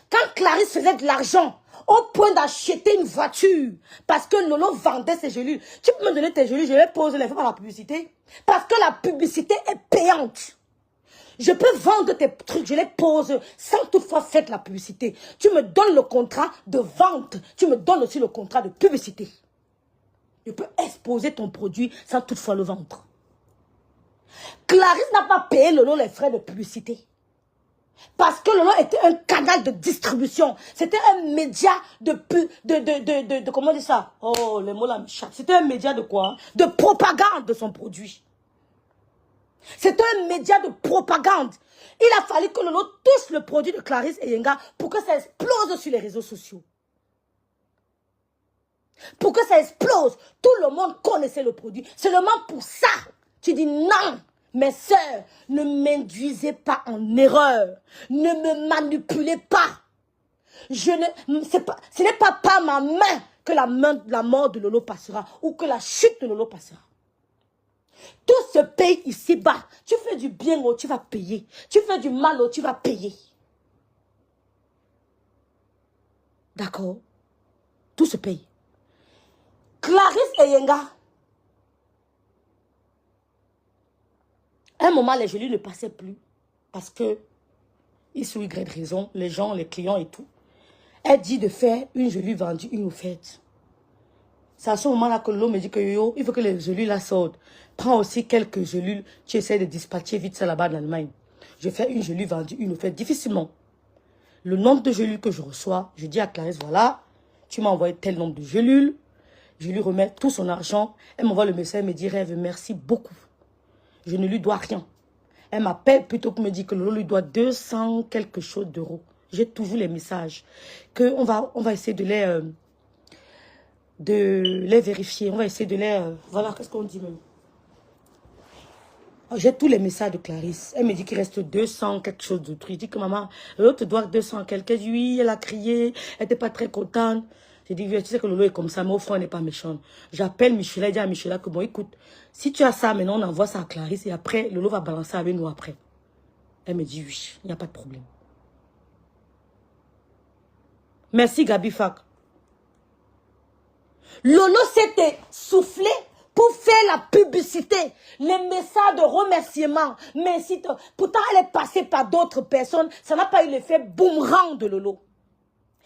Quand Clarisse faisait de l'argent, au point d'acheter une voiture, parce que Lolo vendait ses gélules. Tu peux me donner tes gélules, je les pose, je les fais par la publicité. Parce que la publicité est payante. Je peux vendre tes trucs, je les pose sans toutefois faire de la publicité. Tu me donnes le contrat de vente, tu me donnes aussi le contrat de publicité. Je peux exposer ton produit sans toutefois le vendre. Clarisse n'a pas payé Lolo les frais de publicité. Parce que Lolo était un canal de distribution. C'était un média de comment dire ça? Oh, les mots là me chatent. C'était un média de quoi? De propagande de son produit. C'était un média de propagande. Il a fallu que Lolo touche le produit de Clarisse Eyenga pour que ça explose sur les réseaux sociaux. Pour que ça explose. Tout le monde connaissait le produit. Seulement pour ça, tu dis non. Mes sœurs, ne m'induisez pas en erreur. Ne me manipulez pas. Ce n'est pas par ma main que la mort de Lolo passera ou que la chute de Lolo passera. Tout se paye ici-bas. Tu fais du bien, oh, tu vas payer. Tu fais du mal, oh, tu vas payer. D'accord? Tout se paye. Clarisse Eyenga. À un moment, les gélules ne passaient plus. Parce que, X ou Y raison, les gens, les clients et tout. Elle dit de faire une gelule vendue, une offerte. C'est à ce moment-là que l'homme me dit que yo, il faut que les gélules là sortent. Prends aussi quelques gélules, tu essaies de dispatcher vite ça là-bas en Allemagne. Je fais une gelule vendue, une offerte, difficilement. Le nombre de gélules que je reçois, je dis à Clarisse, voilà, tu m'as envoyé tel nombre de gélules. Je lui remets tout son argent. Elle m'envoie le message, elle me dit, Rêve, merci beaucoup. Je ne lui dois rien. Elle m'appelle plutôt que me dire que Lolo lui doit 200 quelque chose d'euros. J'ai toujours les messages. On va essayer de les vérifier. On va essayer de les... voilà, qu'est-ce qu'on dit même? J'ai tous les messages de Clarisse. Elle me dit qu'il reste 200 quelque chose de truc. Je dis que maman, l'autre te doit 200 quelque. Elle dit oui, elle a crié. Elle n'était pas très contente. J'ai dit, tu sais que Lolo est comme ça, mais au fond, elle n'est pas méchante. J'appelle Michela et dis à Michela que bon, écoute, si tu as ça, maintenant, on envoie ça à Clarisse et après, Lolo va balancer avec nous après. Elle me dit oui, il n'y a pas de problème. Merci Gabi Fak. Lolo s'était soufflé pour faire la publicité, les messages de remerciement. Mais si pourtant, elle est passée par d'autres personnes, ça n'a pas eu l'effet boomerang de Lolo.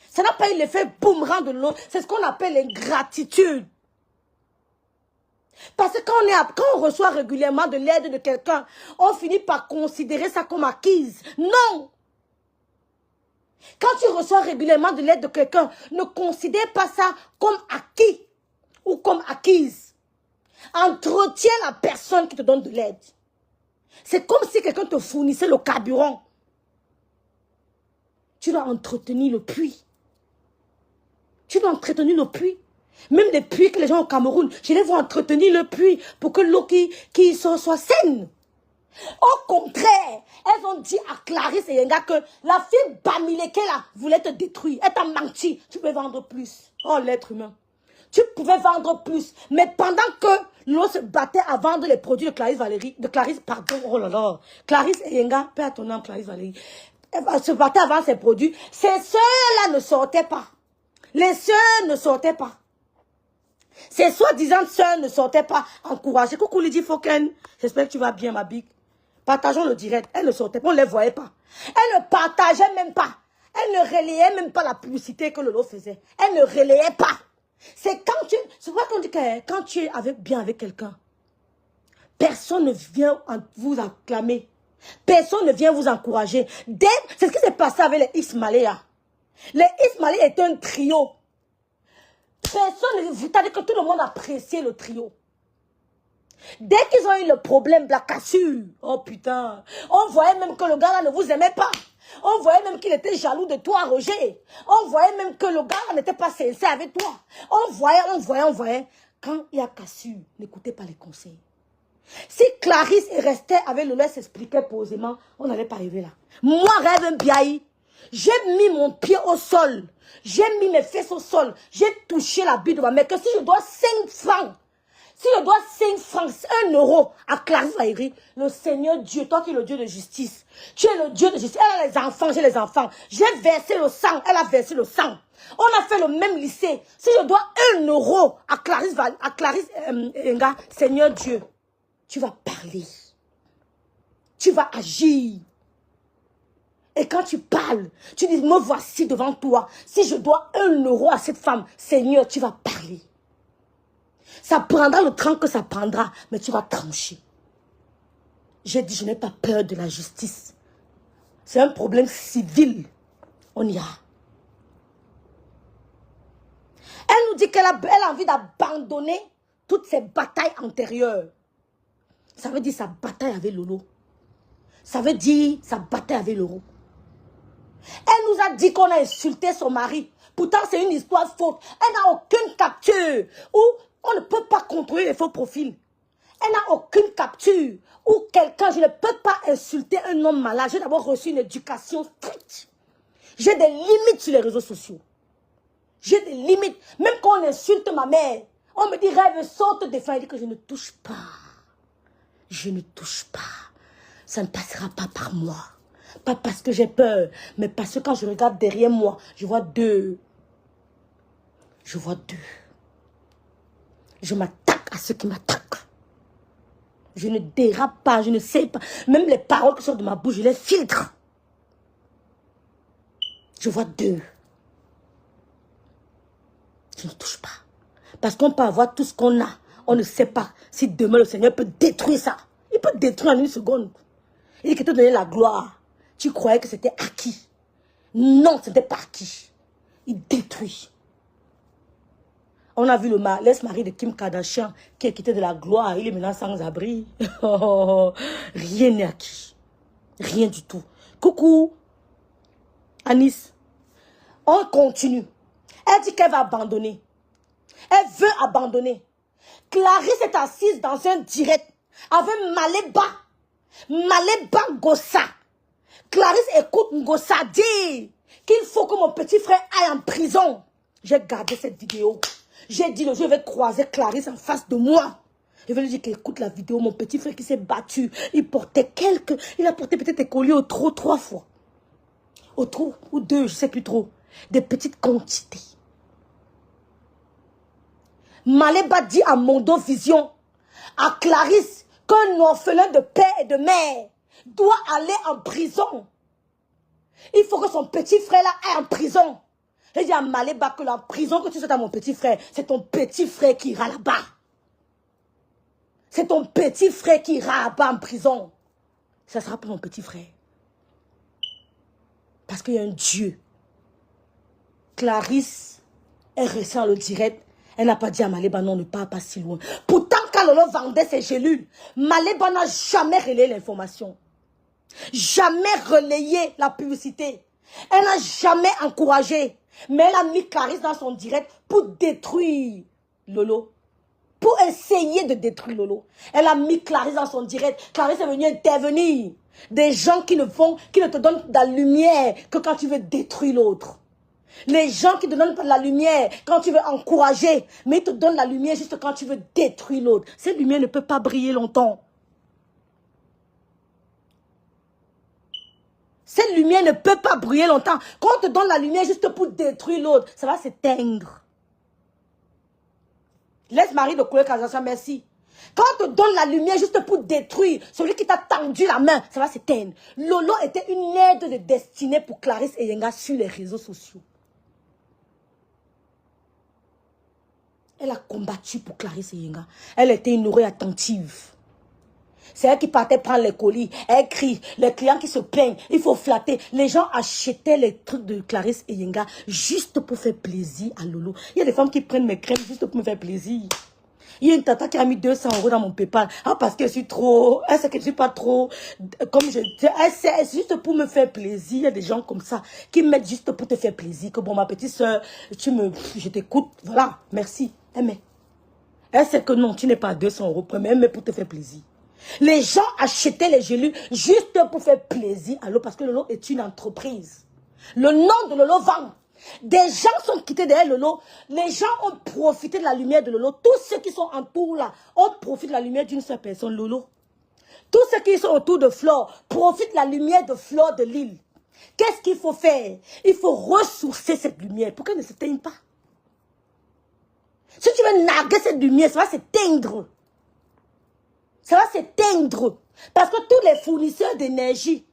Ça n'a pas eu l'effet boomerang de Lolo. C'est ce qu'on appelle l'ingratitude. Parce que quand on reçoit régulièrement de l'aide de quelqu'un, on finit par considérer ça comme acquise. Non! Quand tu reçois régulièrement de l'aide de quelqu'un, ne considère pas ça comme acquis ou comme acquise. Entretiens la personne qui te donne de l'aide. C'est comme si quelqu'un te fournissait le carburant. Tu dois entretenir le puits. Tu dois entretenir le puits. Même les puits que les gens au Cameroun, je les vois entretenir le puits pour que l'eau qui soit saine. Au contraire, elles ont dit à Clarisse et Yenga que la fille Bamileke là voulait te détruire. Elle t'a menti. Tu peux vendre plus. Oh, l'être humain. Tu pouvais vendre plus. Mais pendant que l'on se battait à vendre les produits de Clarisse Valérie, oh là là, Clarisse et Yenga, paix à ton nom, Clarisse Valérie, elle se battait à vendre ses produits. Ces sœurs-là ne sortaient pas. Les sœurs ne sortaient pas. Ces soi-disant sœurs ne sortaient pas encouragées. Coucou Lydie Foken, j'espère que tu vas bien ma big. Partageons le direct. Elles ne sortaient pas, on ne les voyait pas. Elles ne partageaient même pas. Elles ne relayaient même pas la publicité que Lolo faisait. Elles ne relayaient pas. C'est vrai qu'on dit que quand tu es bien avec quelqu'un, personne ne vient vous acclamer. Personne ne vient vous encourager. C'est ce qui s'est passé avec les Ismaéliens. Les Ismaéliens étaient un trio. Personne ne vous a dit que tout le monde appréciait le trio. Dès qu'ils ont eu le problème de la cassure, oh putain, on voyait même que le gars là ne vous aimait pas. On voyait même qu'il était jaloux de toi, Roger. On voyait même que le gars là n'était pas sincère avec toi. On voyait. Quand il y a cassure, n'écoutez pas les conseils. Si Clarisse restait avec Lolo, elle s'expliquait posément, on n'allait pas arriver là. Moi, rêve Biaï, j'ai mis mon pied au sol. J'ai mis mes fesses au sol. J'ai touché la bite de ma mère. Que si je dois 5 francs, si je dois 5 francs, 1 euro à Clarisse Valérie, le Seigneur Dieu, toi qui es le Dieu de justice, tu es le Dieu de justice. Elle a les enfants, j'ai les enfants. J'ai versé le sang, elle a versé le sang. On a fait le même lycée. Si je dois 1 euro à Clarisse Enga, Seigneur Dieu, tu vas parler. Tu vas agir. Et quand tu parles, tu dis, me voici devant toi. Si je dois 1 euro à cette femme, Seigneur, tu vas parler. Ça prendra le temps que ça prendra, mais tu vas trancher. J'ai dit, je n'ai pas peur de la justice. C'est un problème civil. On ira. Elle nous dit qu'elle a envie d'abandonner toutes ses batailles antérieures. Ça veut dire sa bataille avec Lolo. Ça veut dire sa bataille avec Lolo. Elle nous a dit qu'on a insulté son mari. Pourtant, c'est une histoire faute. Elle n'a aucune capture où on ne peut pas contrôler les faux profils. Elle n'a aucune capture où quelqu'un, je ne peux pas insulter un homme malade. J'ai d'abord reçu une éducation stricte. J'ai des limites sur les réseaux sociaux. J'ai des limites. Même quand on insulte ma mère, on me dit, rêve, saute des fins. Elle dit que je ne touche pas. Je ne touche pas. Ça ne passera pas par moi. Pas parce que j'ai peur, mais parce que quand je regarde derrière moi, je vois 2. Je vois 2. Je m'attaque à ceux qui m'attaquent. Je ne dérape pas, je ne sais pas. Même les paroles qui sortent de ma bouche, je les filtre. Je vois 2. Je ne touche pas. Parce qu'on peut avoir tout ce qu'on a. On ne sait pas si demain le Seigneur peut détruire ça. Il peut détruire en 1 seconde. Il dit qu'il t'a donné la gloire. Tu croyais que c'était acquis. Non, ce n'était pas acquis. Il détruit. On a vu l'ex-mari de Kim Kardashian qui est quitté de la gloire. Il est maintenant sans abri. Rien n'est acquis. Rien du tout. Coucou, Anis. On continue. Elle dit qu'elle va abandonner. Elle veut abandonner. Clarisse est assise dans un direct avec Maléba Gossa. Clarisse écoute Ngossa dire qu'il faut que mon petit frère aille en prison. J'ai gardé cette vidéo. J'ai dit, je vais croiser Clarisse en face de moi. Je vais lui dire qu'écoute la vidéo, mon petit frère qui s'est battu. Il a porté peut-être des colliers au trop 3 fois. Au trop, ou 2, je ne sais plus trop. Des petites quantités. Maléba dit à Mondo Vision, à Clarisse, qu'un orphelin de père et de mère doit aller en prison. Il faut que son petit frère là aille en prison. Il dit à Maléba que la prison que tu souhaites à mon petit frère, c'est ton petit frère qui ira là-bas. C'est ton petit frère qui ira là-bas en prison. Ça sera pour mon petit frère. Parce qu'il y a un Dieu. Clarisse est restée dans le direct. Elle n'a pas dit à Maléba, non, ne pars pas si loin. Pourtant, quand Lolo vendait ses gélules, Maléba n'a jamais relayé l'information. Jamais relayé la publicité. Elle n'a jamais encouragé. Mais elle a mis Clarisse dans son direct pour détruire Lolo. Pour a essayé de détruire Lolo. Elle a mis Clarisse dans son direct. Clarisse est venue intervenir. Des gens qui ne te donnent de la lumière que quand tu veux détruire l'autre. Les gens qui te donnent pas de la lumière quand tu veux encourager, mais ils te donnent la lumière juste quand tu veux détruire l'autre. Cette lumière ne peut pas briller longtemps. Cette lumière ne peut pas briller longtemps. Quand on te donne la lumière juste pour détruire l'autre, ça va s'éteindre. Laisse Marie de couler Kazasha, merci. Quand on te donne la lumière juste pour détruire celui qui t'a tendu la main, ça va s'éteindre. Lolo était une aide de destinée pour Clarisse et Yenga sur les réseaux sociaux. Elle a combattu pour Clarisse et Yenga. Elle était une oreille attentive. C'est elle qui partait prendre les colis. Elle crie. Les clients qui se plaignent. Il faut flatter. Les gens achetaient les trucs de Clarisse et Yenga juste pour faire plaisir à Lolo. Il y a des femmes qui prennent mes crèmes juste pour me faire plaisir. Il y a une tata qui a mis 200 € dans mon PayPal. Ah, parce que je suis trop... Elle sait que je ne suis pas trop... Comme je... Elle sait, juste pour me faire plaisir. Il y a des gens comme ça qui mettent juste pour te faire plaisir. Que bon, ma petite soeur, je t'écoute. Voilà, merci. Elle met. Elle sait que non, tu n'es pas à 200 €. Mais elle met pour te faire plaisir. Les gens achetaient les gelus juste pour faire plaisir à Lolo. Parce que Lolo est une entreprise. Le nom de Lolo vend. Des gens sont quittés derrière Lolo. Les gens ont profité de la lumière de Lolo. Tous ceux qui sont autour là ont profité de la lumière d'une seule personne, Lolo. Tous ceux qui sont autour de Flore profitent de la lumière de Flore de Lille. Qu'est-ce qu'il faut faire? Il faut ressourcer cette lumière pour qu'elle ne s'éteigne pas. Si tu veux narguer cette lumière, ça va s'éteindre. Ça va s'éteindre. Parce que tous les fournisseurs d'énergie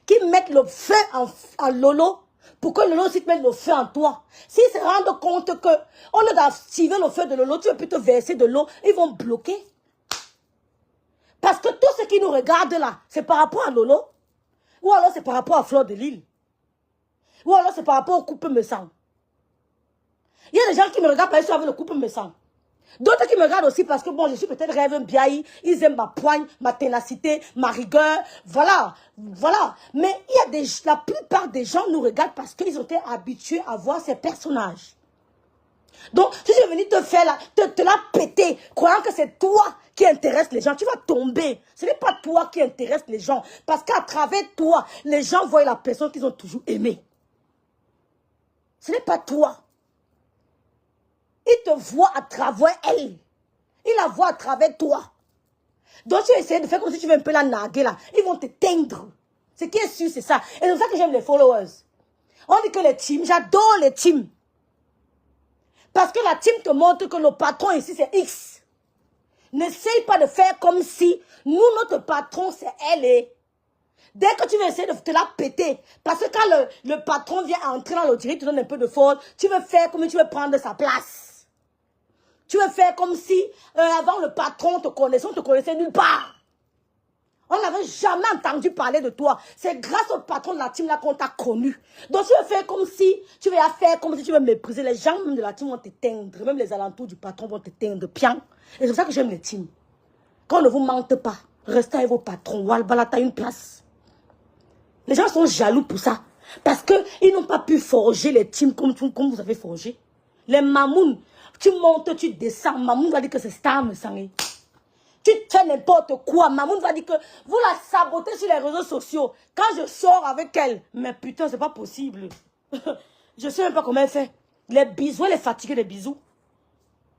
qui mettent le feu en Lolo, pour que Lolo aussi te mette le feu en toi. S'ils se rendent compte que on est d'activer le feu de Lolo, tu veux plutôt verser de l'eau, ils vont bloquer. Parce que tout ce qui nous regarde là, c'est par rapport à Lolo. Ou alors c'est par rapport à Flore de Lille. Ou alors c'est par rapport au couple me sang. Il y a des gens qui me regardent parce que avec le couple me sang. D'autres qui me regardent aussi parce que bon, je suis peut-être rêve biaï, ils aiment ma poigne, ma ténacité, ma rigueur, voilà, voilà. Mais il y a la plupart des gens nous regardent parce qu'ils ont été habitués à voir ces personnages. Donc, si je venais te faire te la péter, croyant que c'est toi qui intéresse les gens, tu vas tomber. Ce n'est pas toi qui intéresse les gens. Parce qu'à travers toi, les gens voient la personne qu'ils ont toujours aimée. Ce n'est pas toi. Il te voit à travers elle. Il la voit à travers toi. Donc tu essaies de faire comme si tu veux un peu la narguer là. Ils vont te teindre. Ce qui est sûr, c'est ça. Et c'est pour ça que j'aime les followers. On dit que les teams, j'adore les teams. Parce que la team te montre que le patron ici, c'est X. N'essaye pas de faire comme si nous, notre patron, c'est elle. Et dès que tu veux essayer de te la péter, parce que quand le patron vient entrer dans le direct, tu donnes un peu de force, tu veux faire comme si tu veux prendre sa place. Tu veux faire comme si, avant le patron te connaissait, on ne te connaissait nulle part. On n'avait jamais entendu parler de toi. C'est grâce au patron de la team là qu'on t'a connu. Donc tu veux faire comme si, tu veux faire comme si tu veux mépriser. Les gens même de la team vont t'éteindre. Même les alentours du patron vont t'éteindre. Pian. Et c'est pour ça que j'aime les teams. Quand on ne vous mente pas, restez avec vos patrons. Walbala, t'as une place. Les gens sont jaloux pour ça. Parce qu'ils n'ont pas pu forger les teams comme vous avez forgé. Les mamouns, tu montes, tu descends. Mamoun va dire que c'est Star me sang. Tu fais n'importe quoi. Mamoun va dire que vous la sabotez sur les réseaux sociaux. Quand je sors avec elle, mais putain, c'est pas possible. Je sais même pas comment elle fait. Les bisous, elle est fatiguée des bisous.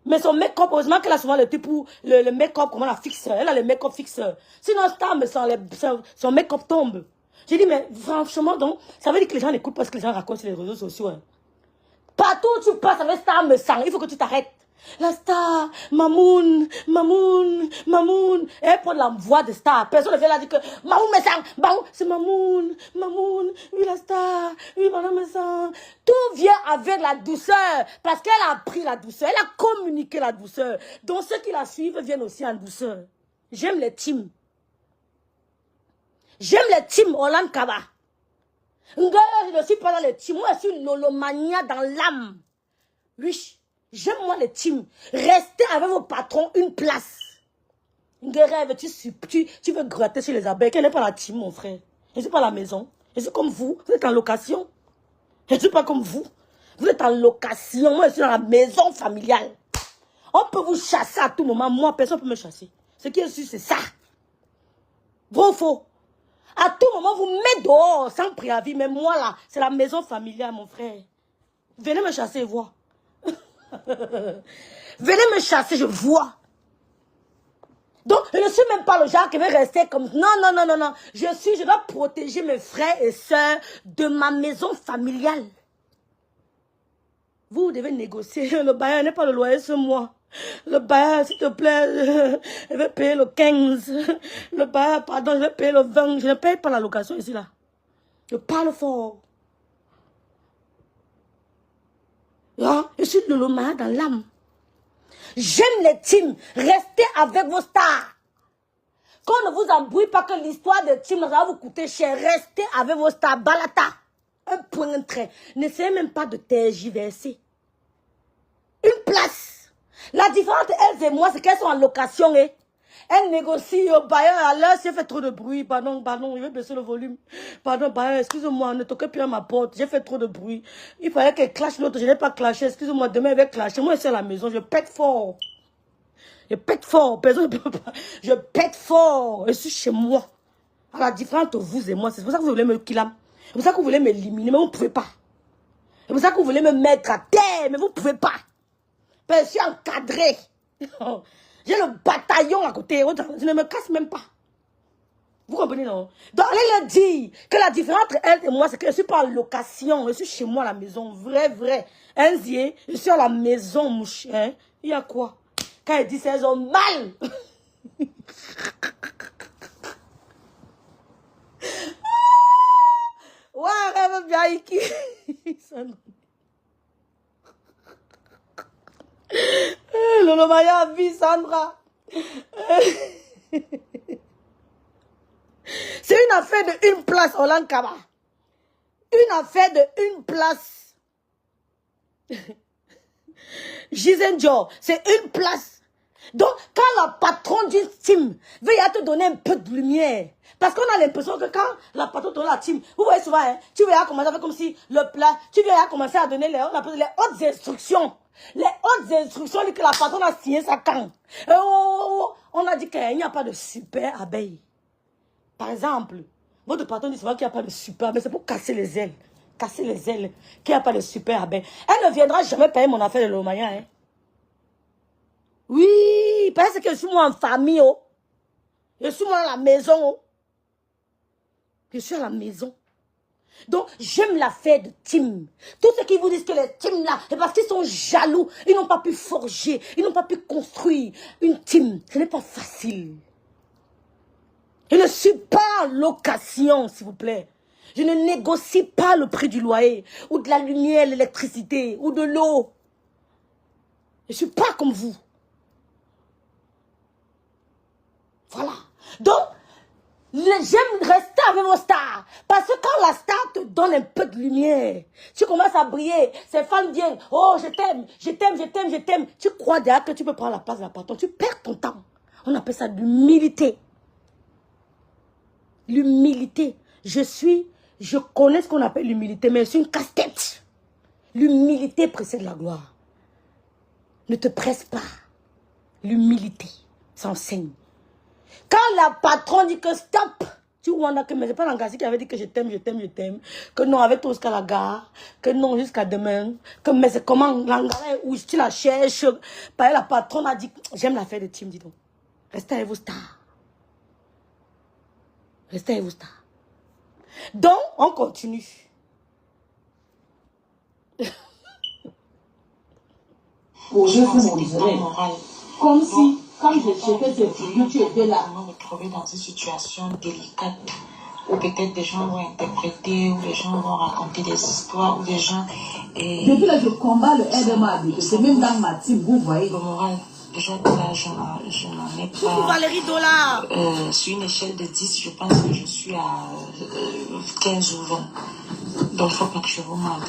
Mais son make-up, heureusement qu'elle a souvent le type où le make-up, comment la fixe. Elle a le make-up fixeur. Sinon, Star me sang, son make-up tombe. J'ai dit, mais franchement, donc, ça veut dire que les gens n'écoutent pas ce que les gens racontent sur les réseaux sociaux. Hein. Partout où tu passes avec Star me sang, il faut que tu t'arrêtes. La Star, Mamoun, Mamoun, Mamoun. Et elle prend la voix de Star. Personne ne vient là dire que Mamoun me sang, Mamoun, c'est Mamoun, Mamoun, oui la Star, oui madame me sang. Tout vient avec la douceur. Parce qu'elle a appris la douceur, elle a communiqué la douceur. Donc ceux qui la suivent viennent aussi en douceur. J'aime les teams. J'aime les teams Olan Kaba. Je ne suis pas dans les teams. Moi, je suis Lolomania dans l'âme. Oui, j'aime moi les teams. Restez avec vos patrons une place. Rêve, tu veux gratter sur les abeilles. Quelle n'est pas la team, mon frère? Je ne suis pas à la maison. Je suis comme vous. Vous êtes en location. Je ne suis pas comme vous. Vous êtes en location. Moi, je suis dans la maison familiale. On peut vous chasser à tout moment. Moi, personne ne peut me chasser. Ce qui est sûr, c'est ça. Vrai ou faux? À tout moment, vous mettez dehors sans préavis. Mais moi, là, c'est la maison familiale, mon frère. Venez me chasser et voir. Venez me chasser, je vois. Donc, je ne suis même pas le genre qui veut rester comme... Non, non, non, non, non. Je dois protéger mes frères et sœurs de ma maison familiale. Vous devez négocier. Le bailleur n'est pas le loyer ce mois. Le bailleur, s'il te plaît, je vais payer le 15. Le bailleur, pardon, je vais payer le 20. Je ne paye pas la location ici, là. Je parle fort. Je suis le loma dans l'âme. J'aime les teams. Restez avec vos stars. Qu'on ne vous embrouille pas que l'histoire de team va vous coûter cher. Restez avec vos stars. Balata. Un point, un trait. N'essayez même pas de tergiverser. Une place. La différence entre elles et moi, c'est qu'elles sont en location. Hein? Elles négocient au bailleur. À l'heure, si elle fait trop de bruit. Pardon, pardon, je vais baisser le volume. Pardon, bailleur, excusez-moi, ne toquez plus à ma porte. J'ai fait trop de bruit. Il fallait qu'elle clash l'autre. Je n'ai pas clashé. Excusez-moi, demain, elle va clasher. Moi, je suis à la maison. Je pète fort. Je pète fort. Personne ne peut pas. Je pète fort. Je suis chez moi. À la différence entre vous et moi, c'est pour ça que vous voulez me killer. C'est pour ça que vous voulez m'éliminer, mais vous ne pouvez pas. C'est pour ça que vous voulez me mettre à terre, mais vous ne pouvez pas. Parce que je suis encadré. J'ai le bataillon à côté. Je ne me casse même pas. Vous comprenez, non? Donc, allez leur dire que la différence entre elle et moi, c'est que je ne suis pas en location. Je suis chez moi à la maison. Vrai, vrai. Un zier, je suis à la maison, mon chien. Il y a quoi? Quand elle dit ça, elles ont mal. Ouais, rêve bien, Iki. Lolo Maya vie, Sandra. C'est une affaire de une place, Olan Kaba. Une affaire de une place. Gizenjo, c'est une place. Donc, quand la patronne d'une team veut te donner un peu de lumière, parce qu'on a l'impression que quand la patronne donne la team, vous voyez souvent, hein, tu vas commencer avec comme si le plat, tu vas commencer à donner les hautes instructions. Les hautes instructions que la patronne a signé ça quand. On a dit qu'il n'y a pas de super abeille. Par exemple, votre patron dit souvent qu'il n'y a pas de super abeille, c'est pour casser les ailes. Casser les ailes, qu'il n'y a pas de super abeille. Elle ne viendra jamais payer mon affaire de l'Omaya, hein. Oui, parce que je suis moi en famille, oh. Je suis moi à la maison, oh. Je suis à la maison. Donc, j'aime l'affaire de team. Tous ceux qui vous disent que les teams là, c'est parce qu'ils sont jaloux. Ils n'ont pas pu forger, ils n'ont pas pu construire une team. Ce n'est pas facile. Je ne suis pas en location, s'il vous plaît. Je ne négocie pas le prix du loyer, ou de la lumière, l'électricité, ou de l'eau. Je ne suis pas comme vous. Voilà. Donc, j'aime rester avec vos stars. Parce que quand la star te donne un peu de lumière, tu commences à briller. Ces femmes viennent. Oh, je t'aime, je t'aime, je t'aime, je t'aime. Tu crois déjà que tu peux prendre la place de la patronne. Tu perds ton temps. On appelle ça l'humilité. L'humilité. Je connais ce qu'on appelle l'humilité, mais c'est une casse-tête. L'humilité précède la gloire. Ne te presse pas. L'humilité s'enseigne. Quand la patronne dit que stop, tu vois, que mais c'est pas l'engagé qui avait dit que je t'aime, je t'aime, je t'aime, que non, avec toi jusqu'à la gare, que non, jusqu'à demain, que mais c'est comment l'engagé où tu la cherches. La patronne a dit, j'aime l'affaire de team, dis donc. Restez avec vos stars. Restez avec vos stars. Donc, on continue. Pour je vous montrerai. Comme si, quand je fais ce film, tu étais là. Me retrouver dans une situation délicate où peut-être des gens vont interpréter, où les gens vont raconter des histoires, où des gens... Depuis là, je combats le RMA. C'est même dans ma team, vous voyez. Le moral, déjà que là, je n'en ai pas... Valérie Dollar. Sur une échelle de 10, je pense que je suis à 15 ou 20. Donc, il ne faut pas que je vous mente.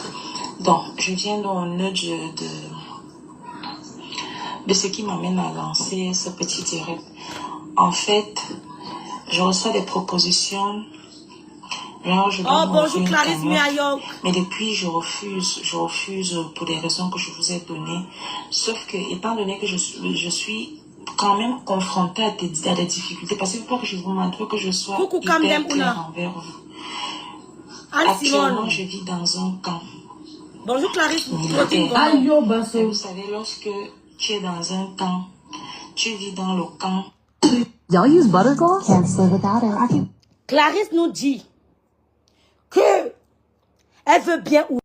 Donc, je viens dans un nudge de ce qui m'amène à lancer ce petit direct. En fait, je reçois des propositions Là, je dois Oh, m'ouvrir bonjour une Clarisse cagnotte. Miayok. Mais depuis, je refuse pour des raisons que je vous ai données. Sauf que, étant donné que je suis quand même confrontée à des difficultés, parce qu'il faut que je vous montre que je sois Coucou, hyper Kamdem, claire Ouna. envers vous. Anne-Simone. Actuellement, je vis dans un camp Bonjour Clarisse. militaire. Aïe, yo, Et basso. vous savez, lorsque tu es dans un camp, tu vis dans le camp. Y'all use Buttergloss? Can't live without it. Clarisse nous dit que elle veut bien ou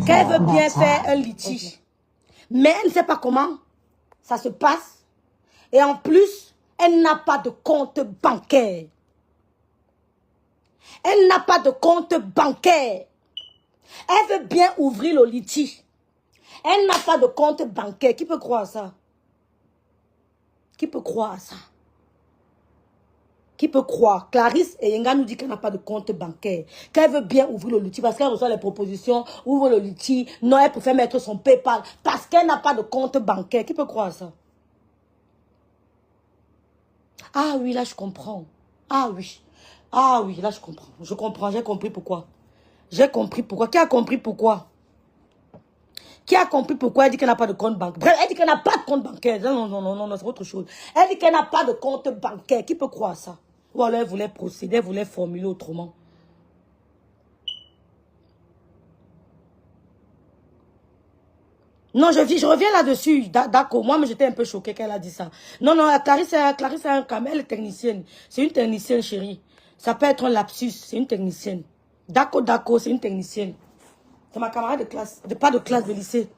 qu'elle veut bien faire un litige. Mais elle ne sait pas comment ça se passe. Et en plus, elle n'a pas de compte bancaire. Elle n'a pas de compte bancaire. Elle veut bien ouvrir le litige. Elle n'a pas de compte bancaire. Qui peut croire à ça? Qui peut croire à ça? Qui peut croire? Clarisse et Yenga nous dit qu'elle n'a pas de compte bancaire. Qu'elle veut bien ouvrir le litige parce qu'elle reçoit les propositions, ouvre le litige. Non, elle préfère mettre son PayPal parce qu'elle n'a pas de compte bancaire. Qui peut croire à ça? Ah oui, là je comprends. Ah oui. Ah oui, là je comprends. Je comprends, j'ai compris pourquoi. J'ai compris pourquoi. Qui a compris pourquoi? Qui a compris pourquoi elle dit qu'elle n'a pas de compte bancaire? Bref, elle dit qu'elle n'a pas de compte bancaire. Non, non, non, non, non, c'est autre chose. Elle dit qu'elle n'a pas de compte bancaire. Qui peut croire ça? Ou alors elle voulait procéder, elle voulait formuler autrement. Non, je reviens là-dessus. D'accord, moi, mais j'étais un peu choquée qu'elle a dit ça. Non, non, Clarisse a un camel, elle est technicienne. C'est une technicienne, chérie. Ça peut être un lapsus, c'est une technicienne. D'accord, c'est une technicienne. C'est ma camarade de classe, pas de classe de lycée.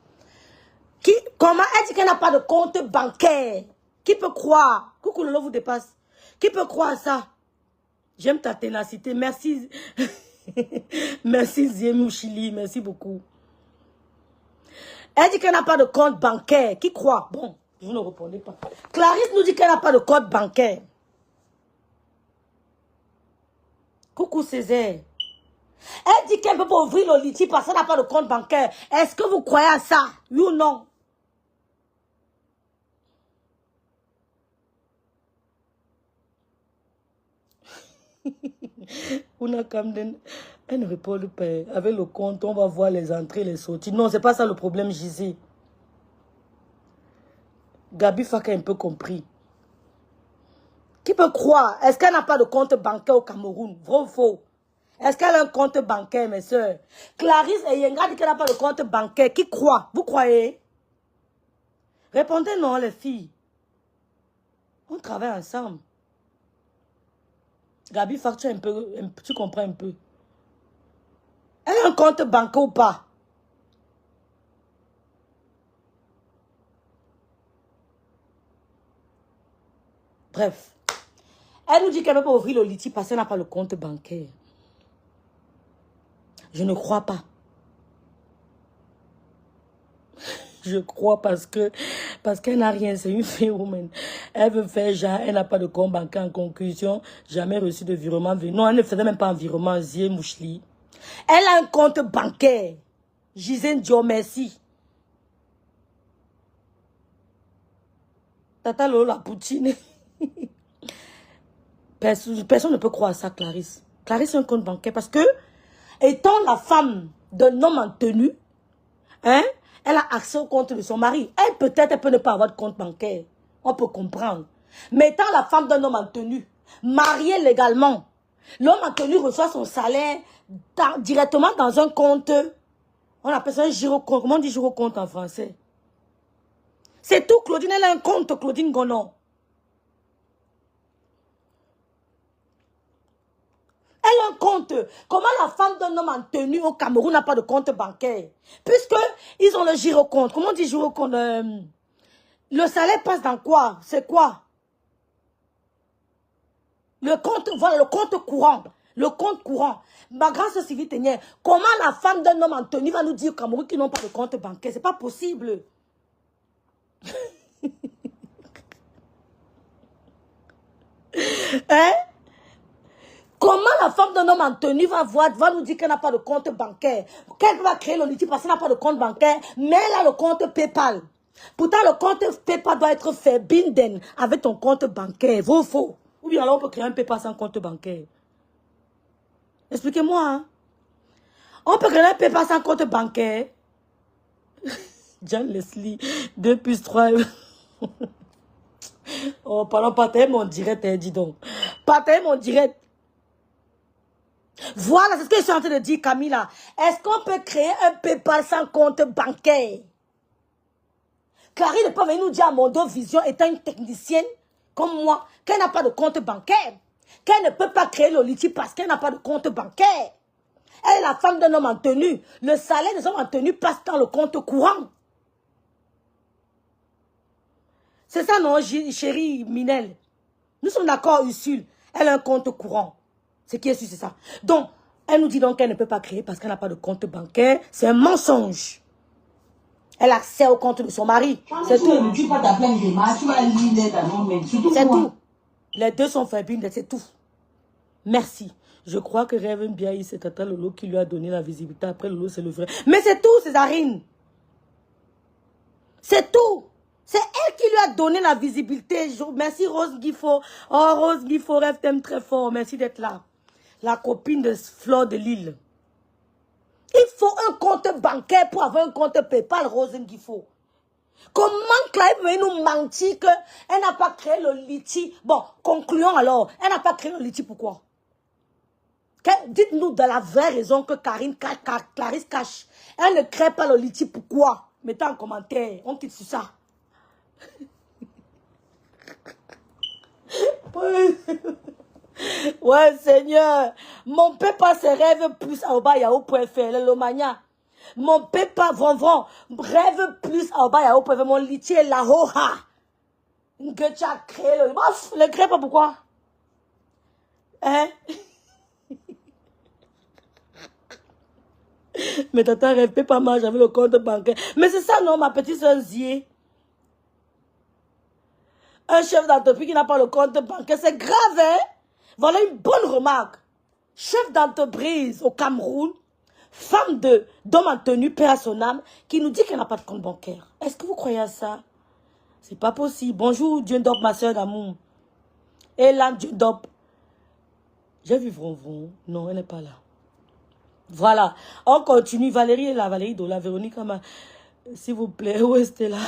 Comment elle dit qu'elle n'a pas de compte bancaire? Qui peut croire? Coucou, le lot vous dépasse. Qui peut croire ça? J'aime ta ténacité. Merci. Merci Ziemouchili. Merci beaucoup. Elle dit qu'elle n'a pas de compte bancaire. Qui croit? Bon, vous ne répondez pas. Clarisse nous dit qu'elle n'a pas de compte bancaire. Coucou Césaire. Elle dit qu'elle ne peut pas ouvrir le litige parce qu'elle n'a pas de compte bancaire. Est-ce que vous croyez à ça? Oui ou non? On a comme elle ne répond pas. Avec le compte, on va voir les entrées, les sorties. Non, c'est pas ça le problème, Gisé. Gabi Faka a un peu compris. Qui peut croire? Est-ce qu'elle n'a pas de compte bancaire au Cameroun? Vrai ou faux? Est-ce qu'elle a un compte bancaire, mes soeurs? Clarisse et Yenga dit qu'elle n'a pas de compte bancaire. Qui croit? Vous croyez? Répondez non, les filles. On travaille ensemble. Gabi Faka, tu comprends un peu. Elle a un compte bancaire ou pas? Bref. Elle nous dit qu'elle ne peut pas ouvrir le litige parce qu'elle n'a pas le compte bancaire. Je ne crois pas. Je crois parce qu'elle n'a rien. C'est une fille woman. Elle veut faire genre, elle n'a pas de compte bancaire en conclusion. Jamais reçu de virement. Non, elle ne faisait même pas un virement. Zie Mouchli. Elle a un compte bancaire. Gisèle Dieu merci. Tata Lola Poutine. Personne ne peut croire à ça, Clarisse. Clarisse a un compte bancaire parce que, étant la femme d'un homme en tenue, hein, elle a accès au compte de son mari. Elle, peut-être, elle peut ne pas avoir de compte bancaire. On peut comprendre. Mais étant la femme d'un homme en tenue, mariée légalement, l'homme en tenue reçoit son salaire directement dans un compte. On appelle ça un girocompte. Comment on dit girocompte en français? C'est tout, Claudine. Elle a un compte, Claudine Gonon. Elle a un compte. Comment la femme d'un homme en tenue au Cameroun n'a pas de compte bancaire? Puisque ils ont le girocompte. Comment on dit girocompte? Le salaire passe dans quoi? C'est quoi? Le compte, voilà, le compte courant. Le compte courant. Ma grande sœur Sylvie Ténière, comment la femme d'un homme en tenue va nous dire au Cameroun qu'ils n'ont pas de compte bancaire? C'est pas possible. Hein? Comment la femme d'un homme en tenue va nous dire qu'elle n'a pas de compte bancaire? Qu'elle va créer le litige parce qu'elle n'a pas de compte bancaire, mais elle a le compte PayPal. Pourtant, le compte PayPal doit être fait binden avec ton compte bancaire. Vrai ou faux? Ou bien alors on peut créer un PayPal sans compte bancaire. Expliquez-moi. Hein? On peut créer un PayPal sans compte bancaire. John Leslie, 2 plus 3. Oh, pardon, partagez mon direct, hein, dis donc. Partagez mon direct. Voilà, c'est ce que je suis en train de dire, Camilla. Est-ce qu'on peut créer un PayPal sans compte bancaire? Clarisse ne peut venir nous dire à Mondo Vision, étant une technicienne comme moi, qu'elle n'a pas de compte bancaire. Qu'elle ne peut pas créer Loliti parce qu'elle n'a pas de compte bancaire. Elle est la femme d'un homme en tenue. Le salaire des hommes en tenue passe dans le compte courant. C'est ça, non, chérie Minel? Nous sommes d'accord, Ursule. Elle a un compte courant. Ce qui est sûr, c'est ça. Donc, elle nous dit donc qu'elle ne peut pas créer parce qu'elle n'a pas de compte bancaire. C'est un mensonge. Elle a accès au compte de son mari. C'est tout. Tu vas t'appeler une démarche, tu vas lire les annonces, c'est tout. Les deux sont faibles, c'est tout. Merci. Je crois que Rêve bien, c'est Tata Lolo qui lui a donné la visibilité. Après, Lolo, c'est le vrai. Mais c'est tout, Césarine. C'est tout. C'est elle qui lui a donné la visibilité. Merci, Rose Guifo. Oh, Rose Guifo, Rêve t'aime très fort. Merci d'être là. La copine de Fleur de Lille. Il faut un compte bancaire pour avoir un compte PayPal, Rose Guifo. Comment Clive veut nous mentir qu'elle n'a pas créé le Liti? Bon, concluons alors. Elle n'a pas créé le Liti, pourquoi? Dites-nous de la vraie raison que Clarisse cache. Elle ne crée pas le Liti, pourquoi? Mettez en commentaire. On quitte sur ça. Ouais, Seigneur. Mon PayPal se rêve plus à yahoo.fr. Le Lomania. Mon PayPal, Vonvon, rêve plus à yahoo.fr. Mon litier est la hoha. Que tu as créé le. Bof, ne crée pas pourquoi? Hein? Mais tata rêve pas mal, j'avais le compte bancaire. Mais c'est ça, non, ma petite soeur Zier. Un chef d'entreprise qui n'a pas le compte bancaire, c'est grave, hein? Voilà une bonne remarque. Chef d'entreprise au Cameroun, femme d'homme en tenue, père à son âme, qui nous dit qu'elle n'a pas de compte bancaire. Est-ce que vous croyez à ça? C'est pas possible. Bonjour, Dieu Dop, ma soeur d'amour. Et là, Dieu Dop. J'ai vu Vronvron. Non, elle n'est pas là. Voilà. On continue. Valérie est là. Valérie Dola. Véronique, s'il vous plaît, où est-ce là?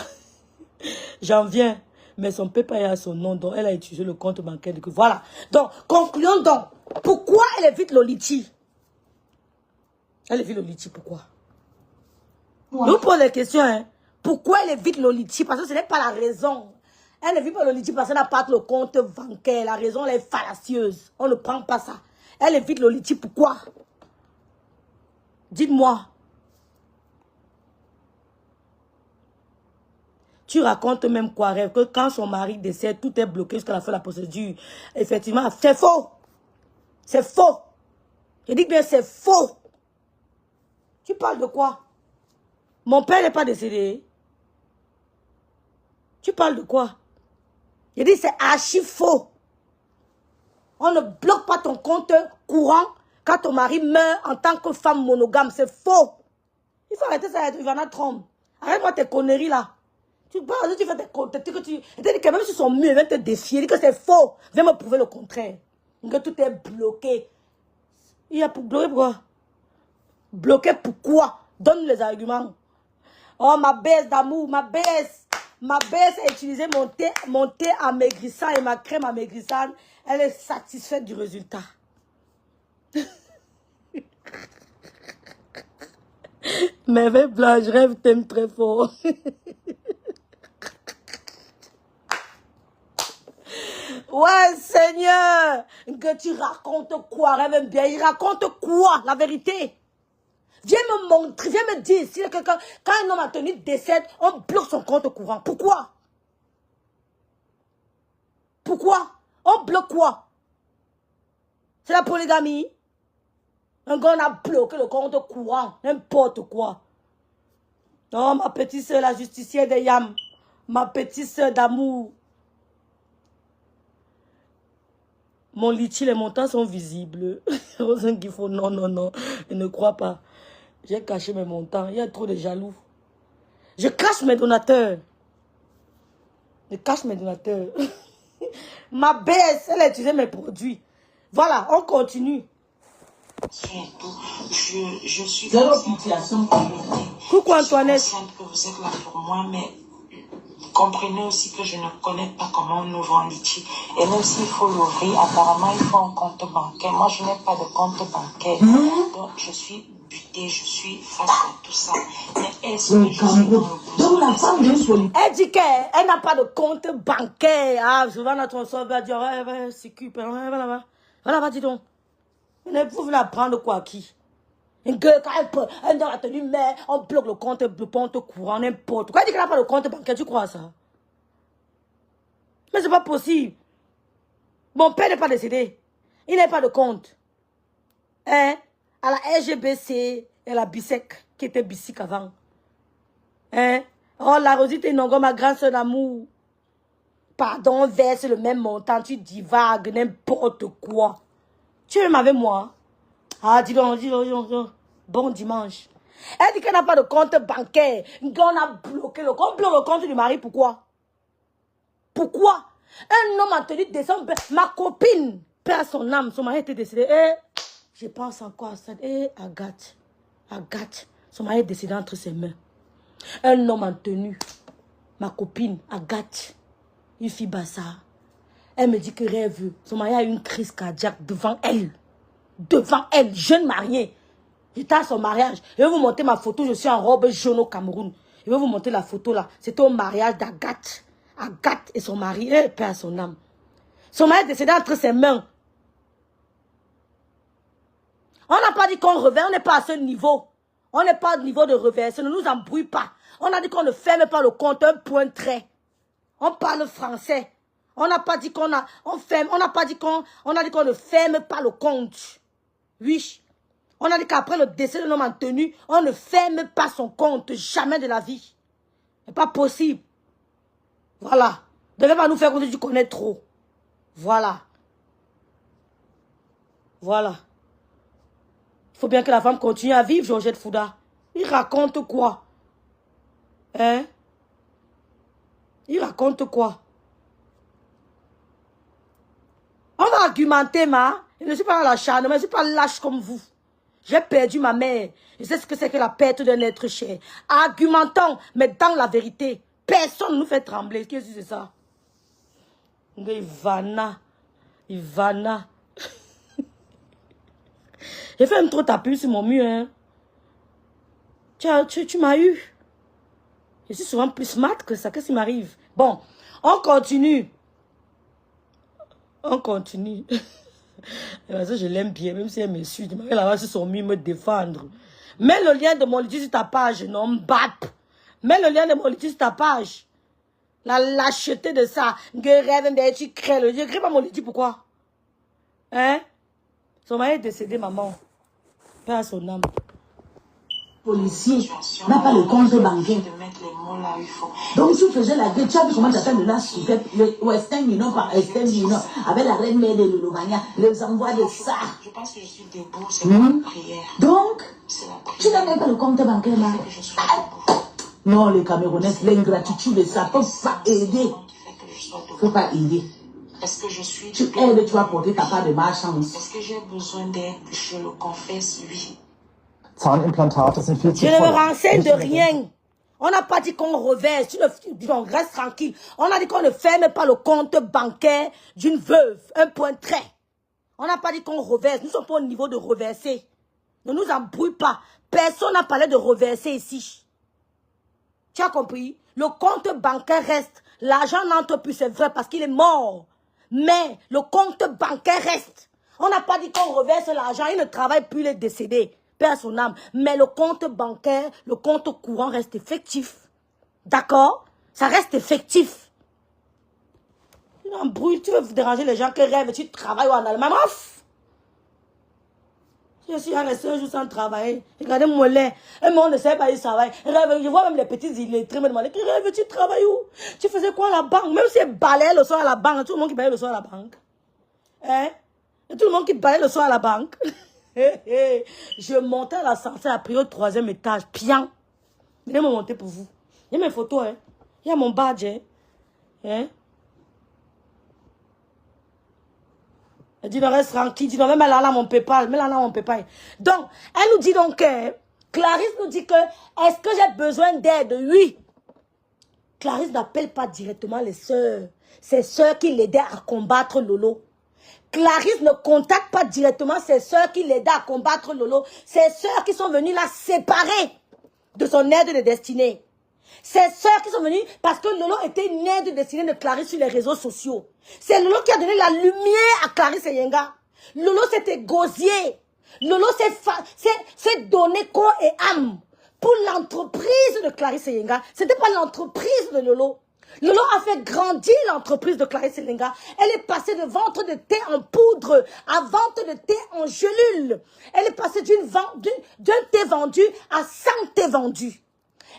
J'en viens. Mais son PayPal est à son nom, donc elle a utilisé le compte bancaire. Voilà. Donc, concluons donc. Pourquoi elle évite le Liti? Elle évite le Liti, pourquoi? Nous posons les questions, hein. Pourquoi elle évite le Liti? Parce que ce n'est pas la raison. Elle évite pas le Liti parce qu'elle n'a pas le compte bancaire. La raison, elle est fallacieuse. On ne prend pas ça. Elle évite le Liti, pourquoi? Dites-moi. Tu racontes même quoi, Rêve, que quand son mari décède, tout est bloqué jusqu'à la fin de la procédure. Effectivement, c'est faux. C'est faux. Je dis bien c'est faux. Tu parles de quoi? Mon père n'est pas décédé. Tu parles de quoi? Je dis c'est archi faux. On ne bloque pas ton compte courant quand ton mari meurt en tant que femme monogame. C'est faux. Il faut arrêter ça, Ivana Trump. Arrête-moi tes conneries là. Tu parles, tu fais des comptes. Que même si sont mieux, ils vont te défier. Dis que c'est faux. Viens me prouver le contraire. Que tout est bloqué. Il y a pour bloquer pourquoi? Bloqué pourquoi? Donne les arguments. Oh, ma baisse d'amour, ma baisse. Ma baisse a utilisé mon thé amaigrissant et ma crème amaigrissante. Elle est satisfaite du résultat. Mais Blanche, Rêve t'aime très fort. Ouais, Seigneur. Que tu racontes quoi, Rêve bien? Il raconte quoi, la vérité? Viens me montrer, viens me dire, si quelqu'un, quand un homme a tenu décède, on bloque son compte courant. Pourquoi? Pourquoi? On bloque quoi? C'est la polygamie? Un gars a bloqué le compte courant, n'importe quoi. Non, ma petite soeur, la justicière de Yam, ma petite soeur d'amour. Mon litchi, les montants sont visibles. Rosen qu'il faut, non, non, non, je ne crois pas. J'ai caché mes montants. Il y a trop de jaloux. Je cache mes donateurs. Je cache mes donateurs. Ma baisse, elle a utilisé mes produits. Voilà, on continue. Et tout. Je suis Zéro situation. Coucou Antoinette. Je suis consciente que vous êtes là pour moi, mais comprenez aussi que je ne connais pas comment on ouvre un litchi. Et même s'il faut l'ouvrir, apparemment, il faut un compte bancaire. Moi, je n'ai pas de compte bancaire. Donc, je suis butée, je suis face à tout ça. Mais est-ce que je suis dans le Donc, la femme d'une folie. Elle dit qu'elle n'a pas de compte bancaire. Ah, souvent, notre soeur va dire, ouais, c'est cul, voilà, dis donc. Vous voulez apprendre quoi à qui? Elle dans la tenue, mais on bloque le compte courant, n'importe quoi. Elle dit qu'elle n'a pas de compte bancaire, tu crois ça? Mais c'est pas possible. Mon père n'est pas décédé. Il n'a pas de compte. Hein? À la LGBC et la BISEC, qui était BISIC avant. Hein? Oh, la Rosita Nongo, ma grande soeur d'amour. Pardon, verse le même montant, tu divagues, n'importe quoi. Tu es même avec moi? Ah, dis donc. Bon dimanche. Elle dit qu'elle n'a pas de compte bancaire. On a bloqué le compte. On bloque le compte du mari, pourquoi? Pourquoi? Un homme a tenu décembre. Ma copine perd son âme. Son mari était décédé. Je pense encore à ça. Agathe. Son mari est décédé entre ses mains. Un homme a tenu. Ma copine, Agathe. Une fille bassard. Elle me dit que rêve. Son mari a eu une crise cardiaque devant elle. Devant elle, jeune mariée. J'étais à son mariage. Je vais vous montrer ma photo. Je suis en robe jaune au Cameroun. Je vais vous montrer la photo là. C'était au mariage d'Agathe. Agathe et son mari. Elle perd son âme. Son mari est décédé entre ses mains. On n'a pas dit qu'on reverse. On n'est pas à ce niveau. On n'est pas au niveau de reverser. Ne nous embrouille pas. On a dit qu'on ne ferme pas le compte. Un point trait. On parle français. On n'a pas dit qu'on a... On ferme. On n'a pas dit qu'on... On a dit qu'on ne ferme pas le compte. Oui. On a dit qu'après le décès de l'homme en tenue, on ne ferme pas son compte. Jamais de la vie. C'est pas possible. Voilà. Ne devez pas nous faire comme si tu connais trop. Voilà. Voilà. Il faut bien que la femme continue à vivre, Georgette Fouda. Il raconte quoi? Hein? Il raconte quoi? On va argumenter, ma. Je ne suis pas dans l'acharnement, je ne suis pas lâche comme vous. J'ai perdu ma mère. Je sais ce que c'est que la perte d'un être cher. Argumentons, mais dans la vérité. Personne ne nous fait trembler. Qu'est-ce que c'est ça? Ivana. J'ai fait même trop taper sur mon mur. Hein. Tu m'as eu. Je suis souvent plus smart que ça. Qu'est-ce qui m'arrive? Bon, on continue. Parce que je l'aime bien, même si elle me suit. Elle va sur son mur me défendre. Mets le lien de mon litige sur ta page, non, mbap. Mets le lien de mon litige sur ta page. La lâcheté de ça. Tu crées je crée pas mon litige, pourquoi? Hein? Son mari est décédé, maman. Père à son âme. Policier n'a pas le compte bancaire. Donc, si tu faisais la guerre, tu as vu comment j'appelle le last le Western Union par Western Union, avec la reine mère de Lulumania, les envois de ça. Je pense que je suis debout, c'est la prière. Donc, La tu n'as même pas le compte bancaire là. Non, les Camerounais, l'ingratitude de ça, ne peut pas aider. Il ne faut pas aider. Est-ce que je suis... Tu aides, tu vas porter ta part de malchance. Est-ce que j'ai besoin d'aide? Je le confesse, oui. Zahnimplantate sind viel zu Je ne me teuer. renseigne de rien. On n'a pas dit qu'on reverse. On reste tranquille. On a dit qu'on ne ferme pas le compte bancaire d'une veuve. Un point trait. On n'a pas dit qu'on reverse. Nous ne sommes pas au niveau de reverser. Ne nous embrouille pas. Personne n'a parlé de reverser ici. Tu as compris? Le compte bancaire reste. L'argent n'entre plus, c'est vrai, parce qu'il est mort. Mais le compte bancaire reste. On n'a pas dit qu'on reverse l'argent. Il ne travaille plus, il est décédé. Perd son âme. Mais le compte bancaire, le compte courant reste effectif. D'accord? Ça reste effectif. Tu l'embrouilles, tu veux déranger les gens qui rêvent, tu travailles en Allemagne. Ouf! Je suis resté un jour sans travailler. Regardez mon lait. Un monde ne sait pas, il travaille. Je vois même les petits illettrés me demander, rêves, tu travailles où? Tu faisais quoi à la banque? Même si elle balayait le soir à la banque, tout le monde qui balayait le soir à la banque. Hein? Et tout le monde qui balayait le soir à la banque. Je montais à l'ascenseur à prier au 3e étage. Pian. Venez me monter pour vous. Il y a mes photos. Hein. Il y a mon badge. Hein. Elle dit, non, reste tranquille. Dit, non, même elle a là mon PayPal. Mais elle a là mon PayPal. Donc, elle nous dit donc, Clarisse nous dit que, est-ce que j'ai besoin d'aide? Oui. Clarisse n'appelle pas directement les sœurs. Ses sœurs qui l'aidaient à combattre Lolo. Clarisse ne contacte pas directement ses sœurs qui l'aidaient à combattre Lolo. Ses sœurs qui sont venues la séparer de son aide de destinée. Ses sœurs qui sont venues parce que Lolo était une aide de destinée de Clarisse sur les réseaux sociaux. C'est Lolo qui a donné la lumière à Clarisse et Yenga. Lolo s'est égosié. Lolo s'est donné corps et âme pour l'entreprise de Clarisse et Yenga. Ce n'était pas l'entreprise de Lolo. Lolo a fait grandir l'entreprise de Clarisse et Yenga. Elle est passée de vente de thé en poudre à vente de thé en gelule. Elle est passée d'un thé vendu à 100 thés vendus.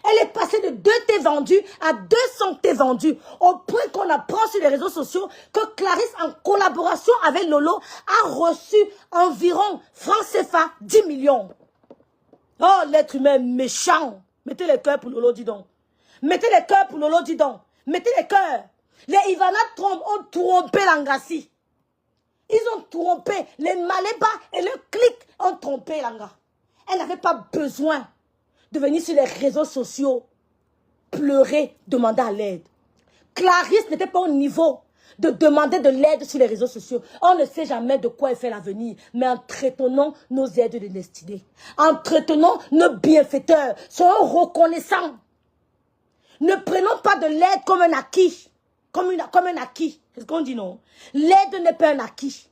Elle est passée de 2 thés vendus à 200 thés vendus. Au point qu'on apprend sur les réseaux sociaux que Clarisse, en collaboration avec Lolo, a reçu environ francs CFA 10 millions. Oh, l'être humain méchant. Mettez les cœurs pour Lolo, dis donc. Mettez les cœurs pour Lolo, dis donc. Mettez les cœurs. Les Ivana Trump ont trompé Langassi. Ils ont trompé. Les Maléba et le clic ont trompé Langa. Elle n'avait pas besoin de venir sur les réseaux sociaux, pleurer, demander à l'aide. Clarisse n'était pas au niveau de demander de l'aide sur les réseaux sociaux. On ne sait jamais de quoi est fait l'avenir, mais entretenons nos aides de destinée. Entretenons nos bienfaiteurs, soyons reconnaissants. Ne prenons pas de l'aide comme un acquis, comme un acquis. C'est ce qu'on dit, non? L'aide n'est pas un acquis.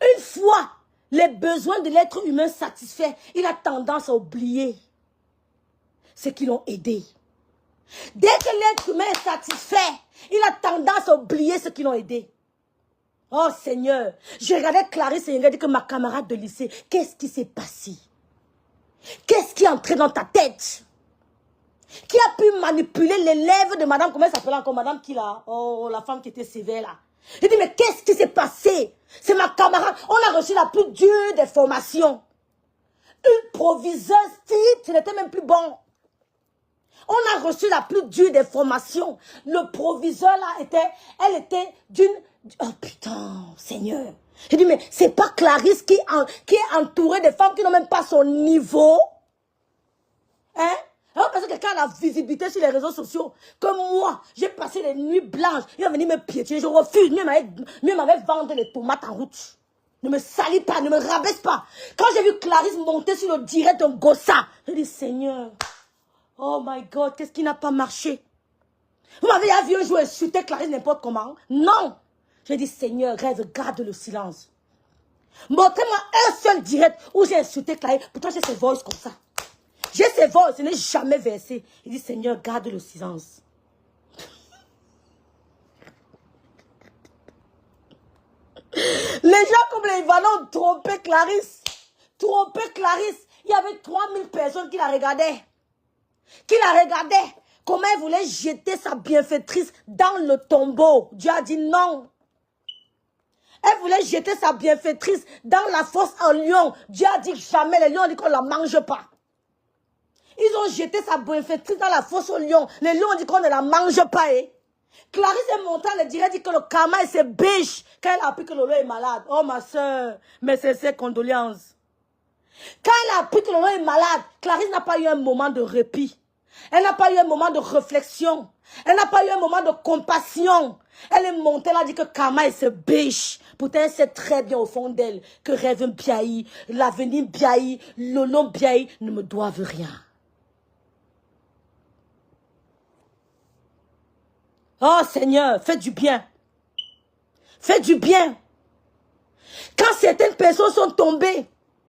Une fois les besoins de l'être humain satisfaits, il a tendance à oublier ceux qui l'ont aidé. Dès que l'être humain est satisfait, il a tendance à oublier ceux qui l'ont aidé. Oh Seigneur, je regardais Clarisse et il a dit que ma camarade de lycée, qu'est-ce qui s'est passé? Qu'est-ce qui est entré dans ta tête? Qui a pu manipuler les lèvres de madame, comment elle s'appelle encore, madame qui là? Oh, la femme qui était sévère là. Il dit, mais qu'est-ce qui s'est passé? C'est ma camarade. On a reçu la plus dure des formations. Une proviseuse type, ce n'était même plus bon. On a reçu la plus dure des formations. Le proviseur là elle était d'une... Oh putain, Seigneur. J'ai dit, mais c'est pas Clarisse qui est entourée de femmes qui n'ont même pas son niveau. Hein? Alors parce que quelqu'un a la visibilité sur les réseaux sociaux, comme moi, j'ai passé les nuits blanches, il va venir me piétiner, je refuse, mieux m'avait vendu les tomates en route. Ne me salis pas, ne me rabaisse pas. Quand j'ai vu Clarisse monter sur le direct d'un gossa, j'ai dit, Seigneur, oh my God, qu'est-ce qui n'a pas marché? Vous m'avez vu un jour insulter Clarisse n'importe comment? Non. J'ai dit, Seigneur, rêve, garde le silence. Montrez-moi un seul direct où j'ai insulté Clarisse, pourtant j'ai ses voix comme ça. J'ai ses voix, je n'ai jamais versé. Il dit, Seigneur, garde le silence. Les gens comme les Ivana ont trompé Clarisse. Trompé Clarisse. Il y avait 3000 personnes qui la regardaient. Comment elle voulait jeter sa bienfaitrice dans le tombeau. Dieu a dit non. Elle voulait jeter sa bienfaitrice dans la fosse en lion. Dieu a dit jamais. Les lions ont dit qu'on ne la mange pas. Ils ont jeté sa bienfaitrice dans la fosse au lion. Les lions ont dit qu'on ne la mange pas. Clarisse est montée, elle dirait dit que le karma est ses biches. Quand elle a appris que Lolo est malade. Oh ma soeur, mais c'est ses condoléances. Quand elle a appris que Lolo est malade, Clarisse n'a pas eu un moment de répit. Elle n'a pas eu un moment de réflexion. Elle n'a pas eu un moment de compassion. Elle est montée, elle a dit que karma est ses biches. Pourtant, elle sait très bien au fond d'elle que Rêve Biaï, l'avenir Biaï, Lolo Biaï ne me doivent rien. Oh Seigneur, fais du bien. Fais du bien. Quand certaines personnes sont tombées